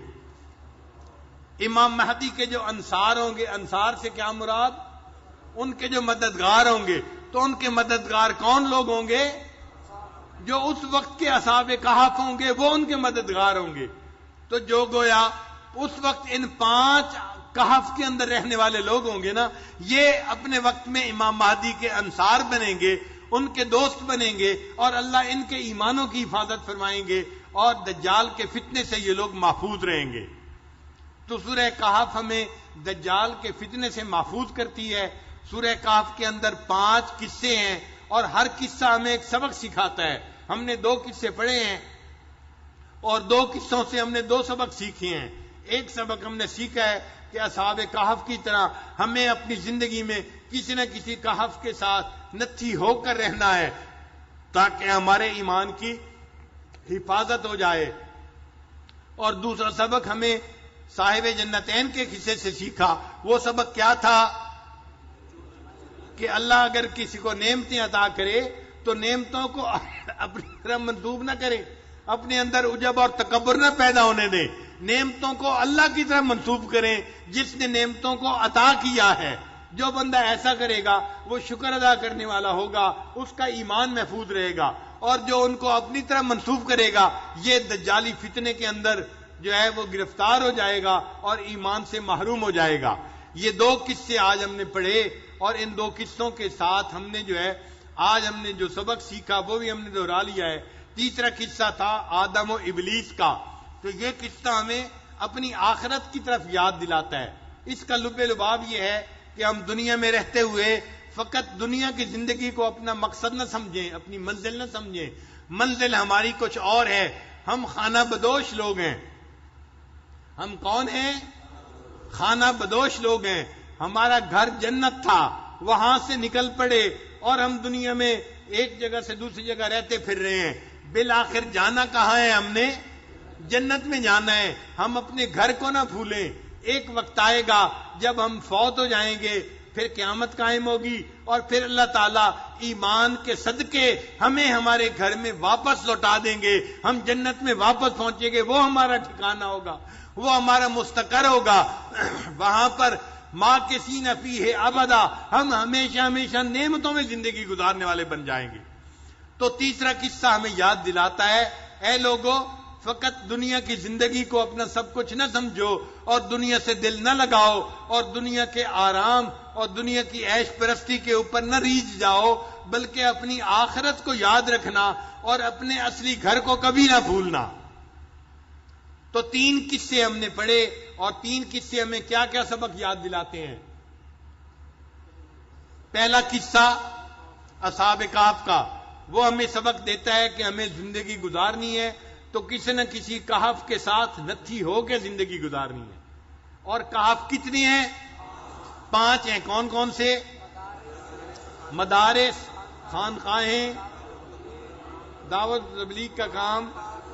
امام مہدی کے جو انصار ہوں گے، انصار سے کیا مراد؟ ان کے جو مددگار ہوں گے. تو ان کے مددگار کون لوگ ہوں گے؟ جو اس وقت کے اصحاب کہف ہوں گے وہ ان کے مددگار ہوں گے. تو جو گویا اس وقت ان 5 کہف کے اندر رہنے والے لوگ ہوں گے نا، یہ اپنے وقت میں امام مہدی کے انصار بنیں گے، ان کے دوست بنیں گے، اور اللہ ان کے ایمانوں کی حفاظت فرمائیں گے اور دجال کے فتنے سے یہ لوگ محفوظ رہیں گے. تو سورہ کہف ہمیں دجال کے فتنے سے محفوظ کرتی ہے. سورہ کہف کے اندر 5 قصے ہیں اور ہر قصہ ہمیں ایک سبق سکھاتا ہے. ہم نے 2 قصے پڑھے ہیں. اور 2 قصوں سے ہم نے 2 سبق سیکھے ہیں. ایک سبق ہم نے سیکھا ہے کہ اصحاب کہف کی طرح ہمیں اپنی زندگی میں کسی نہ کسی کہف کے ساتھ نتھی ہو کر رہنا ہے تاکہ ہمارے ایمان کی حفاظت ہو جائے. اور دوسرا سبق ہمیں صاحب جنتین کے قصے سے سیکھا. وہ سبق کیا تھا کہ اللہ اگر کسی کو نعمتیں عطا کرے تو نعمتوں کو اپنی طرف منسوب نہ کرے, اپنے اندر عجب اور تکبر نہ پیدا ہونے دیں. نعمتوں کو اللہ کی طرف منسوب کریں جس نے نعمتوں کو عطا کیا ہے. جو بندہ ایسا کرے گا وہ شکر ادا کرنے والا ہوگا, اس کا ایمان محفوظ رہے گا. اور جو ان کو اپنی طرف منسوب کرے گا یہ دجالی فتنے کے اندر جو ہے وہ گرفتار ہو جائے گا اور ایمان سے محروم ہو جائے گا. یہ 2 قصے آج ہم نے پڑھے اور ان 2 قصوں کے ساتھ ہم نے جو ہے آج ہم نے جو سبق سیکھا وہ بھی ہم نے دہرا لیا ہے. تیسرا قصہ تھا آدم و ابلیس کا. تو یہ قصہ ہمیں اپنی آخرت کی طرف یاد دلاتا ہے. اس کا لب لباب یہ ہے کہ ہم دنیا میں رہتے ہوئے فقط دنیا کی زندگی کو اپنا مقصد نہ سمجھیں, اپنی منزل نہ سمجھیں. منزل ہماری کچھ اور ہے. ہم خانہ بدوش لوگ ہیں. ہم کون ہیں؟ خانہ بدوش لوگ ہیں. ہمارا گھر جنت تھا, وہاں سے نکل پڑے اور ہم دنیا میں ایک جگہ سے دوسری جگہ رہتے پھر رہے ہیں. بالآخر جانا کہاں ہے؟ ہم نے جنت میں جانا ہے. ہم اپنے گھر کو نہ بھولیں. ایک وقت آئے گا جب ہم فوت ہو جائیں گے, پھر قیامت قائم ہوگی اور پھر اللہ تعالیٰ ایمان کے صدقے ہمیں ہمارے گھر میں واپس لوٹا دیں گے. ہم جنت میں واپس پہنچیں گے. وہ ہمارا ٹھکانہ ہوگا, وہ ہمارا مستقر ہوگا. وہاں پر ماں کے سینہ فی ہے ابدا, ہم ہمیشہ ہمیشہ نعمتوں میں زندگی گزارنے والے بن جائیں گے. تو تیسرا قصہ ہمیں یاد دلاتا ہے, اے لوگوں فقط دنیا کی زندگی کو اپنا سب کچھ نہ سمجھو اور دنیا سے دل نہ لگاؤ اور دنیا کے آرام اور دنیا کی عیش پرستی کے اوپر نہ ریجھ جاؤ, بلکہ اپنی آخرت کو یاد رکھنا اور اپنے اصلی گھر کو کبھی نہ بھولنا. تو 3 قصے ہم نے پڑھے اور 3 قصے ہمیں کیا کیا سبق یاد دلاتے ہیں. پہلا قصہ اصحاب کہف کا, وہ ہمیں سبق دیتا ہے کہ ہمیں زندگی گزارنی ہے تو کسی نہ کسی کہف کے ساتھ نتھی ہو کے زندگی گزارنی ہے. اور کہف کتنے ہیں؟ 5 ہیں. کون کون سے؟ مدارس, خانقاہیں, دعوت تبلیغ کا کام,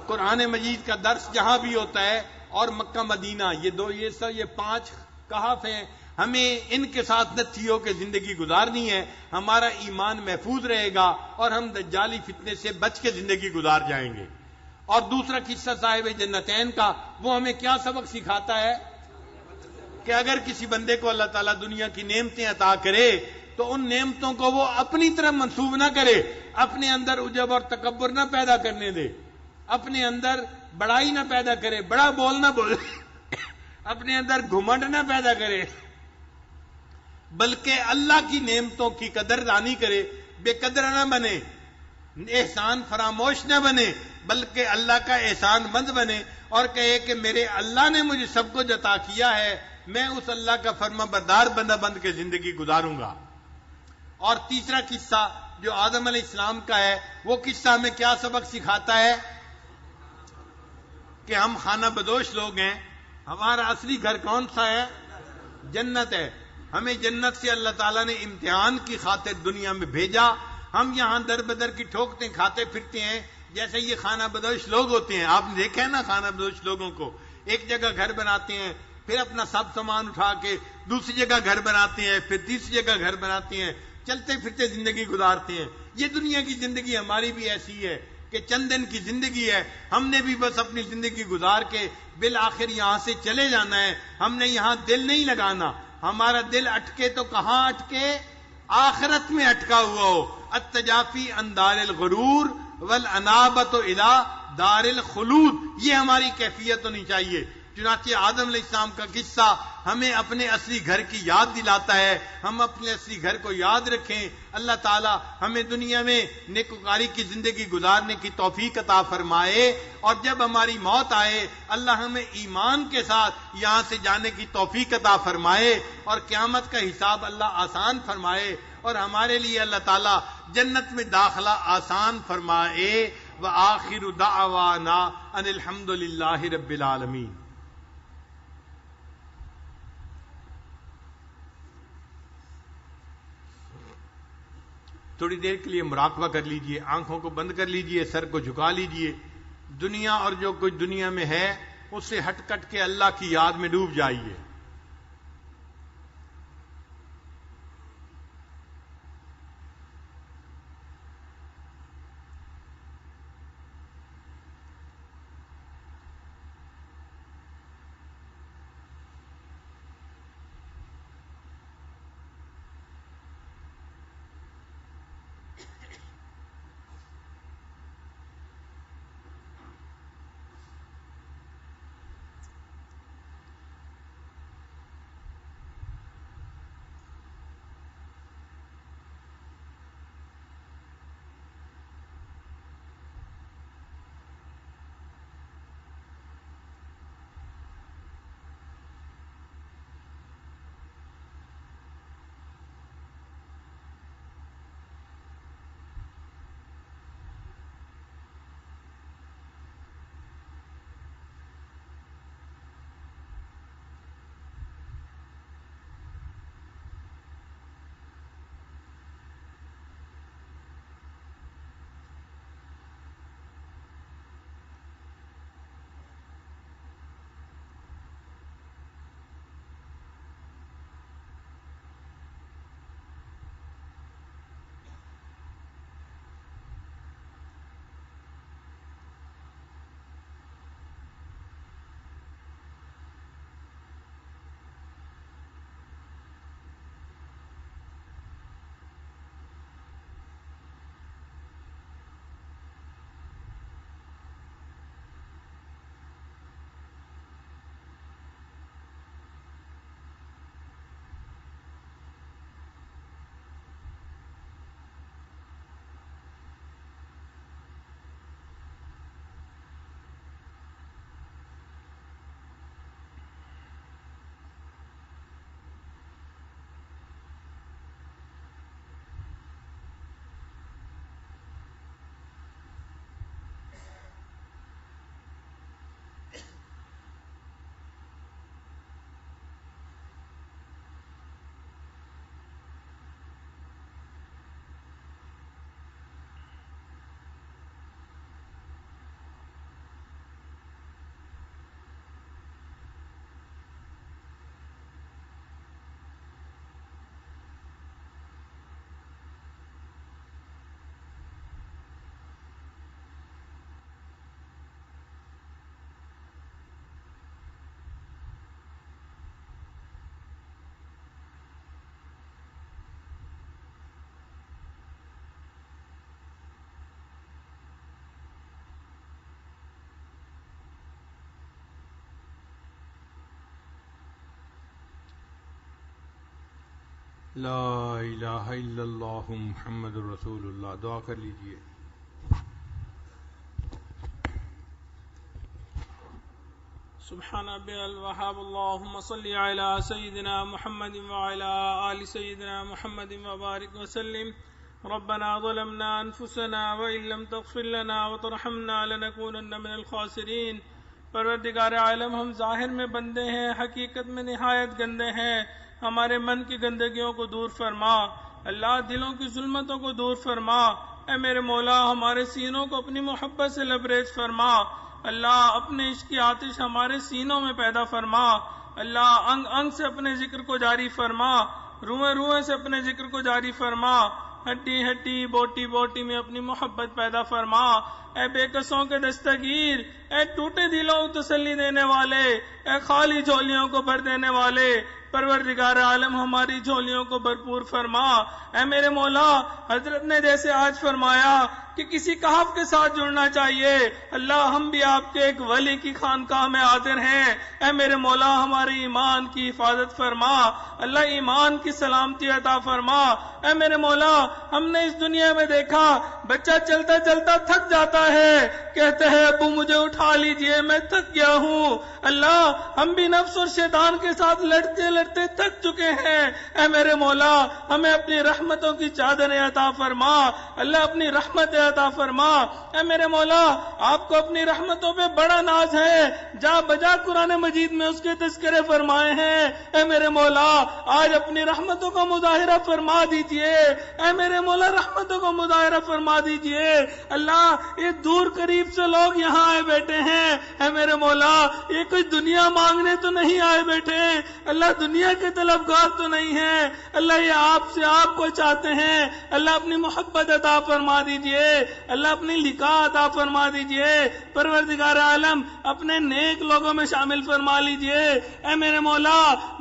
قرآن مجید کا درس جہاں بھی ہوتا ہے, اور مکہ مدینہ. یہ 5 کہف ہیں. ہمیں ان کے ساتھ نتھی ہو کے زندگی گزارنی ہے. ہمارا ایمان محفوظ رہے گا اور ہم دجالی فتنے سے بچ کے زندگی گزار جائیں گے. اور دوسرا قصہ صاحب جنتین کا, وہ ہمیں کیا سبق سکھاتا ہے کہ اگر کسی بندے کو اللہ تعالیٰ دنیا کی نعمتیں عطا کرے تو ان نعمتوں کو وہ اپنی طرف منسوب نہ کرے, اپنے اندر عجب اور تکبر نہ پیدا کرنے دے, اپنے اندر بڑائی نہ پیدا کرے, بڑا بول نہ بولے, اپنے اندر گھمنڈ نہ پیدا کرے, بلکہ اللہ کی نعمتوں کی قدر دانی کرے. بے قدر نہ بنے, احسان فراموش نہ بنے, بلکہ اللہ کا احسان مند بنے اور کہے کہ میرے اللہ نے مجھے سب کچھ عطا کیا ہے, میں اس اللہ کا فرما بردار بندہ بن کے زندگی گزاروں گا. اور تیسرا قصہ جو آدم علیہ السلام کا ہے, وہ قصہ ہمیں کیا سبق سکھاتا ہے کہ ہم خانہ بدوش لوگ ہیں. ہمارا اصلی گھر کون سا ہے؟ جنت ہے. ہمیں جنت سے اللہ تعالیٰ نے امتحان کی خاطر دنیا میں بھیجا. ہم یہاں در بدر کی ٹھوکتے کھاتے پھرتے ہیں جیسے یہ خانہ بدوش لوگ ہوتے ہیں. آپ نے دیکھا ہے نا خانہ بدوش لوگوں کو, ایک جگہ گھر بناتے ہیں, پھر اپنا سب سامان اٹھا کے دوسری جگہ گھر بناتے ہیں, پھر تیسری جگہ گھر بناتے ہیں, چلتے پھرتے زندگی گزارتے ہیں. یہ دنیا کی زندگی ہماری بھی ایسی ہے کہ چند دن کی زندگی ہے. ہم نے بھی بس اپنی زندگی گزار کے بالآخر یہاں سے چلے جانا ہے. ہم نے یہاں دل نہیں لگانا. ہمارا دل اٹکے تو کہاں اٹکے؟ آخرت میں اٹکا ہوا ہو. التجافی عن دار الغرور والانابۃ الی دار الخلود, یہ ہماری کیفیت ہونی چاہیے. چنانچہ آدم علیہ السلام کا قصہ ہمیں اپنے اصلی گھر کی یاد دلاتا ہے. ہم اپنے اصلی گھر کو یاد رکھیں. اللہ تعالی ہمیں دنیا میں نیکوکاری کی زندگی گزارنے کی توفیق عطا فرمائے, اور جب ہماری موت آئے اللہ ہمیں ایمان کے ساتھ یہاں سے جانے کی توفیق عطا فرمائے, اور قیامت کا حساب اللہ آسان فرمائے, اور ہمارے لیے اللہ تعالی جنت میں داخلہ آسان فرمائے. وآخر دعوانا ان الحمد للہ رب العالمین. تھوڑی دیر کے لیے مراقبہ کر لیجئے، آنکھوں کو بند کر لیجئے، سر کو جھکا لیجئے. دنیا اور جو کچھ دنیا میں ہے اس سے ہٹ کٹ کے اللہ کی یاد میں ڈوب جائیے. لا الہ الا اللہ محمد رسول اللہ. دعا کر لیجئے. سبحان ربی الوہاب. اللہم صلی علی سیدنا محمد وعلی آل سیدنا محمد وبارک وسلم. ربنا ظلمنا انفسنا وان لم تغفر لنا وترحمنا لنکونن من الخاسرین. پروردگار عالم، ہم ظاہر میں بندے ہیں، حقیقت میں نہایت گندے ہیں. ہمارے من کی گندگیوں کو دور فرما اللہ، دلوں کی ظلمتوں کو دور فرما. اے میرے مولا، ہمارے سینوں کو اپنی محبت سے لبریز فرما اللہ. اپنے عشق کی آتش ہمارے سینوں میں پیدا فرما اللہ. انگ انگ سے اپنے ذکر کو جاری فرما، روئیں روئیں سے اپنے ذکر کو جاری فرما. ہڈی ہڈی بوٹی بوٹی میں اپنی محبت پیدا فرما. اے بے کسوں کے دستگیر، اے ٹوٹے دلوں کو تسلی دینے والے، اے خالی جھولیوں کو بھر دینے والے، پروردگار عالم ہماری جھولیوں کو بھرپور فرما. اے میرے مولا، حضرت نے جیسے آج فرمایا کہ کسی کہف کے ساتھ جڑنا چاہیے، اللہ ہم بھی آپ کے ایک ولی کی خانقاہ میں حاضر ہیں. اے میرے مولا، ہمارے ایمان کی حفاظت فرما اللہ، ایمان کی سلامتی عطا فرما. اے میرے مولا، ہم نے اس دنیا میں دیکھا بچہ چلتا چلتا تھک جاتا ہے، کہتے ہیں ابو مجھے اٹھا لیجئے میں تھک گیا ہوں۔ اللہ ہم بھی نفس اور شیطان کے ساتھ لڑتے لڑتے تھک چکے ہیں، اے میرے مولا ہمیں اپنی رحمتوں کی چادر عطا فرما، اللہ اپنی رحمت عطا فرما۔ اے میرے مولا آپ کو اپنی رحمتوں پہ بڑا ناز ہے، جا بجا قرآن مجید میں اس کے تذکرے فرمائے ہیں۔ اے میرے مولا آج اپنی رحمتوں کا مظاہرہ فرما دیجئے، اے میرے مولا رحمتوں کا مظاہرہ فرما دیجئے۔ اللہ یہ دور قریب سے لوگ یہاں آئے بیٹھے ہیں، اے میرے مولا یہ کوئی دنیا مانگنے تو نہیں آئے بیٹھے، اللہ دنیا کے طلبگار تو نہیں ہیں، اللہ یہ آپ سے آپ کو چاہتے ہیں، اللہ اپنی محبت عطا فرما دیجئے، اللہ اپنی لقاء عطا فرما دیجئے، پروردگار عالم اپنے نیک لوگوں میں شامل فرما لیجئے۔ اے میرے مولا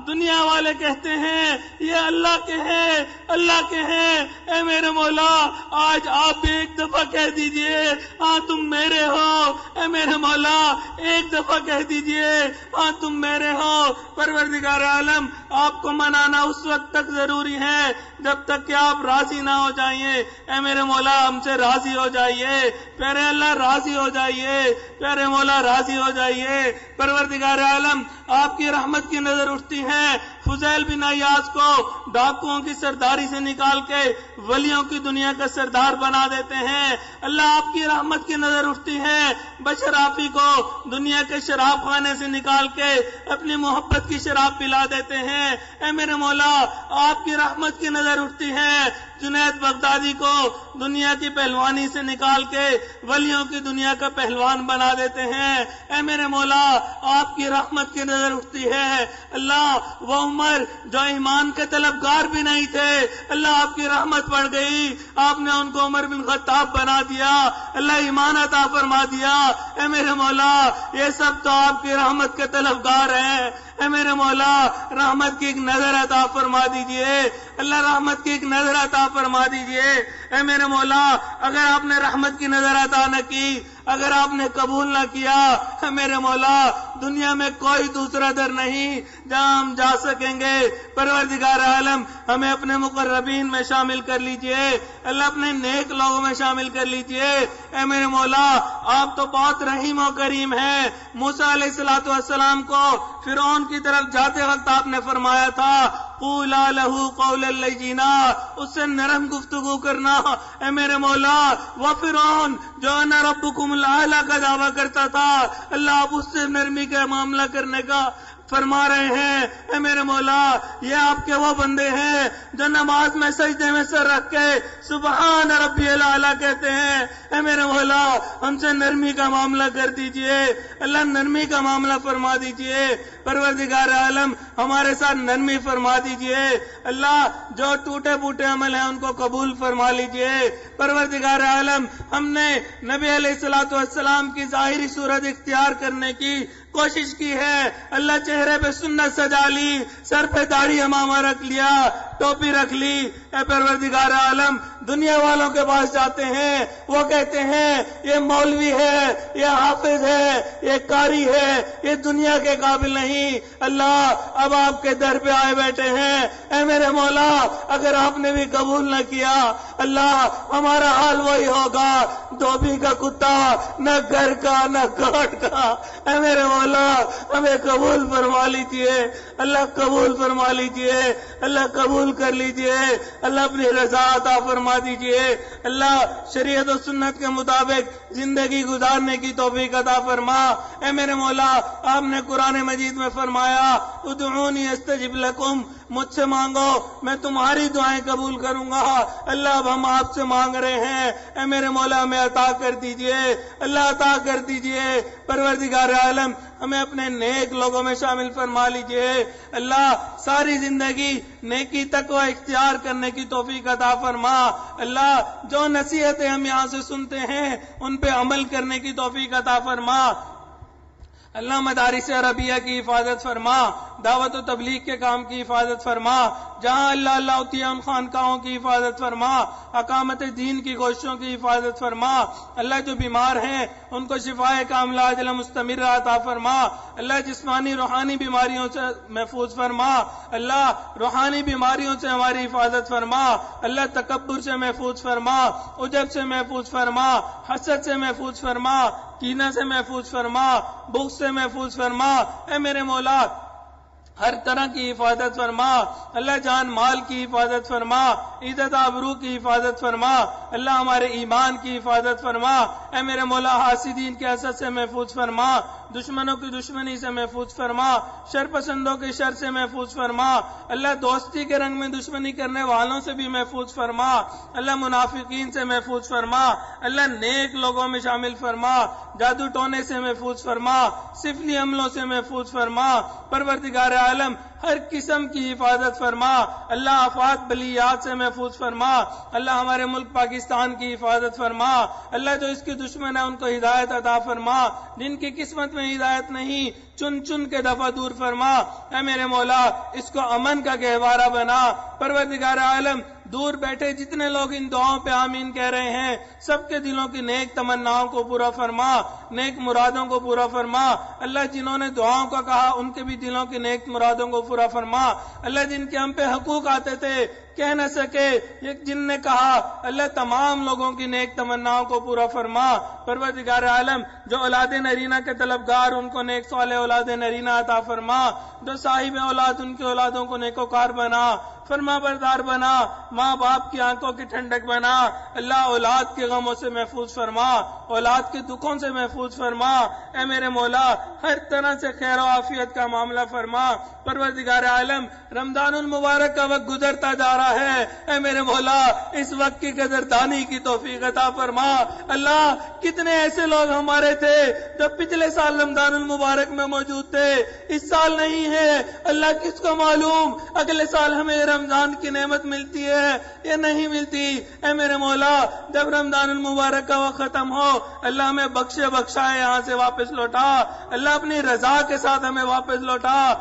دنیا والے کہتے ہیں یہ اللہ کے ہیں، اللہ کے ہیں، اے میرے مولا آج آپ بھی ایک دفعہ کہہ دیجئے ہاں تم میرے ہو، اے میرے مولا ایک دفعہ کہہ دیجئے ہاں تم میرے ہو۔ پروردگار عالم آپ کو منانا اس وقت تک ضروری ہے جب تک کہ آپ راضی نہ ہو جائیے، اے میرے مولا ہم سے راضی ہو جائیے، پیارے اللہ راضی ہو جائیے، پیارے مولا راضی ہو جائیے۔ پروردگار عالم آپ کی رحمت کی نظر اٹھتی ہے، فضیل بن عیاض کو ڈاکوؤں کی سرداری سے نکال کے ولیوں کی دنیا کا سردار بنا دیتے ہیں، اللہ آپ کی رحمت کی نظر اٹھتی ہے، بشرافی کو دنیا کے شراب خانے سے نکال کے اپنی محبت کی شراب پلا دیتے ہیں، اے میرے مولا آپ کی رحمت کی نظر اٹھتی ہے، جنید بغدادی کو دنیا کی پہلوانی سے نکال کے ولیوں کی دنیا کا پہلوان بنا دیتے ہیں، اے میرے مولا آپ کی رحمت کی نظر اٹھتی ہے، اللہ وہ عمر جو ایمان کے طلبگار بھی نہیں تھے، اللہ آپ کی رحمت پڑ گئی، آپ نے ان کو عمر بن خطاب بنا دیا، اللہ ایمان عطا فرما دیا، اے میرے مولا یہ سب تو آپ کی رحمت کے طلبگار ہیں، اے میرے مولا رحمت کی ایک نظر عطا فرما دیجئے، اللہ رحمت کی ایک نظر عطا فرما دیجئے، اے میرے مولا اگر آپ نے رحمت کی نظر عطا نہ کی، اگر آپ نے قبول نہ کیا، اے میرے مولا دنیا میں کوئی دوسرا در نہیں جہاں ہم جا سکیں گے، پروردگار عالم ہمیں اپنے مقربین میں شامل کر لیجئے، اللہ اپنے نیک لوگوں میں شامل کر لیجئے، اے میرے مولا آپ تو بہت رحیم و کریم ہیں، موسیٰ علیہ السلام کو فرعون کی طرف جاتے وقت آپ نے فرمایا تھا قولا لہ قولا لینا، اس سے نرم گفتگو کرنا، اے میرے مولا وہ فرعون جو انا ربکم الاعلی کا دعویٰ کرتا تھا، اللہ آپ اس سے نرمی کا معاملہ کرنے کا فرما رہے ہیں، اے میرے مولا یہ آپ کے وہ بندے ہیں جو نماز میں سجدے میں سر رکھ کے سبحان ربی الاعلی کہتے ہیں، اے میرے مولا ہم سے نرمی کا معاملہ کر دیجئے، اللہ نرمی کا معاملہ فرما دیجئے، پروردگار عالم ہمارے ساتھ نرمی فرما دیجئے، اللہ جو ٹوٹے پھوٹے عمل ہیں ان کو قبول فرما لیجئے، پروردگار عالم ہم نے نبی علیہ السلام کی ظاہری صورت اختیار کرنے کی کوشش کی ہے، اللہ چہرے پہ سنت سجا لی، سر پہ داڑھی امامہ رکھ لیا، ٹوپی رکھ لی، اے پروردگار عالم دنیا والوں کے پاس جاتے ہیں وہ کہتے ہیں یہ مولوی ہے، یہ حافظ ہے، یہ قاری ہے، یہ دنیا کے قابل نہیں، اللہ اب آپ کے در پہ آئے بیٹھے ہیں، اے میرے مولا اگر آپ نے بھی قبول نہ کیا اللہ ہمارا حال وہی ہوگا، دھوبی کا کتا، نہ گھر کا نہ گھاٹ کا، اے میرے مولا ہمیں قبول فرما لیجئے، اللہ قبول فرما لیجئے، اللہ قبول کر لیجئے، اللہ اپنی رضا عطا فرما دیجئے، اللہ شریعت و سنت کے مطابق زندگی گزارنے کی توفیق عطا فرما، اے میرے مولا آپ نے قرآن مجید میں فرمایا ادعونی استجب لکم، مجھ سے مانگو میں تمہاری دعائیں قبول کروں گا، اللہ اب ہم آپ سے مانگ رہے ہیں، اے میرے مولا ہمیں عطا کر دیجئے، اللہ عطا کر دیجئے، پروردگار عالم ہمیں اپنے نیک لوگوں میں شامل فرما لیجئے، اللہ ساری زندگی نیکی تقوی اختیار کرنے کی توفیق عطا فرما، اللہ جو نصیحتیں ہم یہاں سے سنتے ہیں ان پہ عمل کرنے کی توفیق عطا فرما، اللہ مدارس عربیہ کی حفاظت فرما، دعوت و تبلیغ کے کام کی حفاظت فرما، جہاں اللہ اللہ ہوتی ہے ان خانقاہوں کی حفاظت فرما، اقامت دین کی کوششوں کی حفاظت فرما، اللہ جو بیمار ہیں ان کو شفائے کاملہ عاجلہ مستمرہ عطا فرما، اللہ جسمانی روحانی بیماریوں سے محفوظ فرما، اللہ روحانی بیماریوں سے ہماری حفاظت فرما، اللہ تکبر سے محفوظ فرما، عجب سے محفوظ فرما، حسد سے محفوظ فرما، کینہ سے محفوظ فرما، بغض سے محفوظ فرما، اے میرے مولا ہر طرح کی حفاظت فرما، اللہ جان مال کی حفاظت فرما، عزت آبرو کی حفاظت فرما، اللہ ہمارے ایمان کی حفاظت فرما، اے میرے مولا حاسدین کے حسد سے محفوظ فرما، دشمنوں کی دشمنی سے محفوظ فرما، شر پسندوں کے شر سے محفوظ فرما، اللہ دوستی کے رنگ میں دشمنی کرنے والوں سے بھی محفوظ فرما، اللہ منافقین سے محفوظ فرما، اللہ نیک لوگوں میں شامل فرما، جادو ٹونے سے محفوظ فرما، سفلی عملوں سے محفوظ فرما، پروردگار عالم ہر قسم کی حفاظت فرما، اللہ آفات بلیات سے محفوظ فرما، اللہ ہمارے ملک پاکستان کی حفاظت فرما، اللہ جو اس کے دشمن ہیں ان کو ہدایت عطا فرما، جن کی قسمت میں ہدایت نہیں چن چن کے دفعہ دور فرما، اے میرے مولا اس کو امن کا گہوارہ بنا، پروردگار عالم دور بیٹھے جتنے لوگ ان دعاؤں پہ آمین کہہ رہے ہیں سب کے دلوں کی نیک تمناؤں کو پورا فرما، نیک مرادوں کو پورا فرما، اللہ جنہوں نے دعاؤں کا کہا ان کے بھی دلوں کی نیک مرادوں کو پورا فرما، اللہ جن کے ہم پہ حقوق آتے تھے کہہ نہ سکے جن نے کہا اللہ تمام لوگوں کی نیک تمناؤں کو پورا فرما، پروردگار عالم جو اولاد نرینہ کے طلبگار ان کو نیک صالح اولاد نرینہ عطا فرما، جو صاحب اولاد ان کی اولادوں کو نیکوکار بنا، فرما بردار بنا، ماں باپ کی آنکھوں کی ٹھنڈک بنا، اللہ اولاد کے غموں سے محفوظ فرما، اولاد کے دکھوں سے محفوظ فرما، اے میرے مولا ہر طرح سے خیر و عافیت کا معاملہ فرما، پروردگار عالم رمضان المبارک کا وقت گزرتا جا رہا ہے، اے میرے مولا اس وقت کی قدردانی کی توفیق عطا فرما، اللہ کتنے ایسے لوگ ہمارے تھے جو پچھلے سال رمضان المبارک میں موجود تھے اس سال نہیں ہے، اللہ کس کو معلوم اگلے سال ہمیں رمضان کی نعمت ملتی ہے یا نہیں ملتی، اے میرے مولا جب رمضان المبارک کا وقت ختم ہو اللہ ہمیں بخشائے یہاں سے واپس لوٹا، اللہ اپنی رضا کے ساتھ ہمیں واپس لوٹا،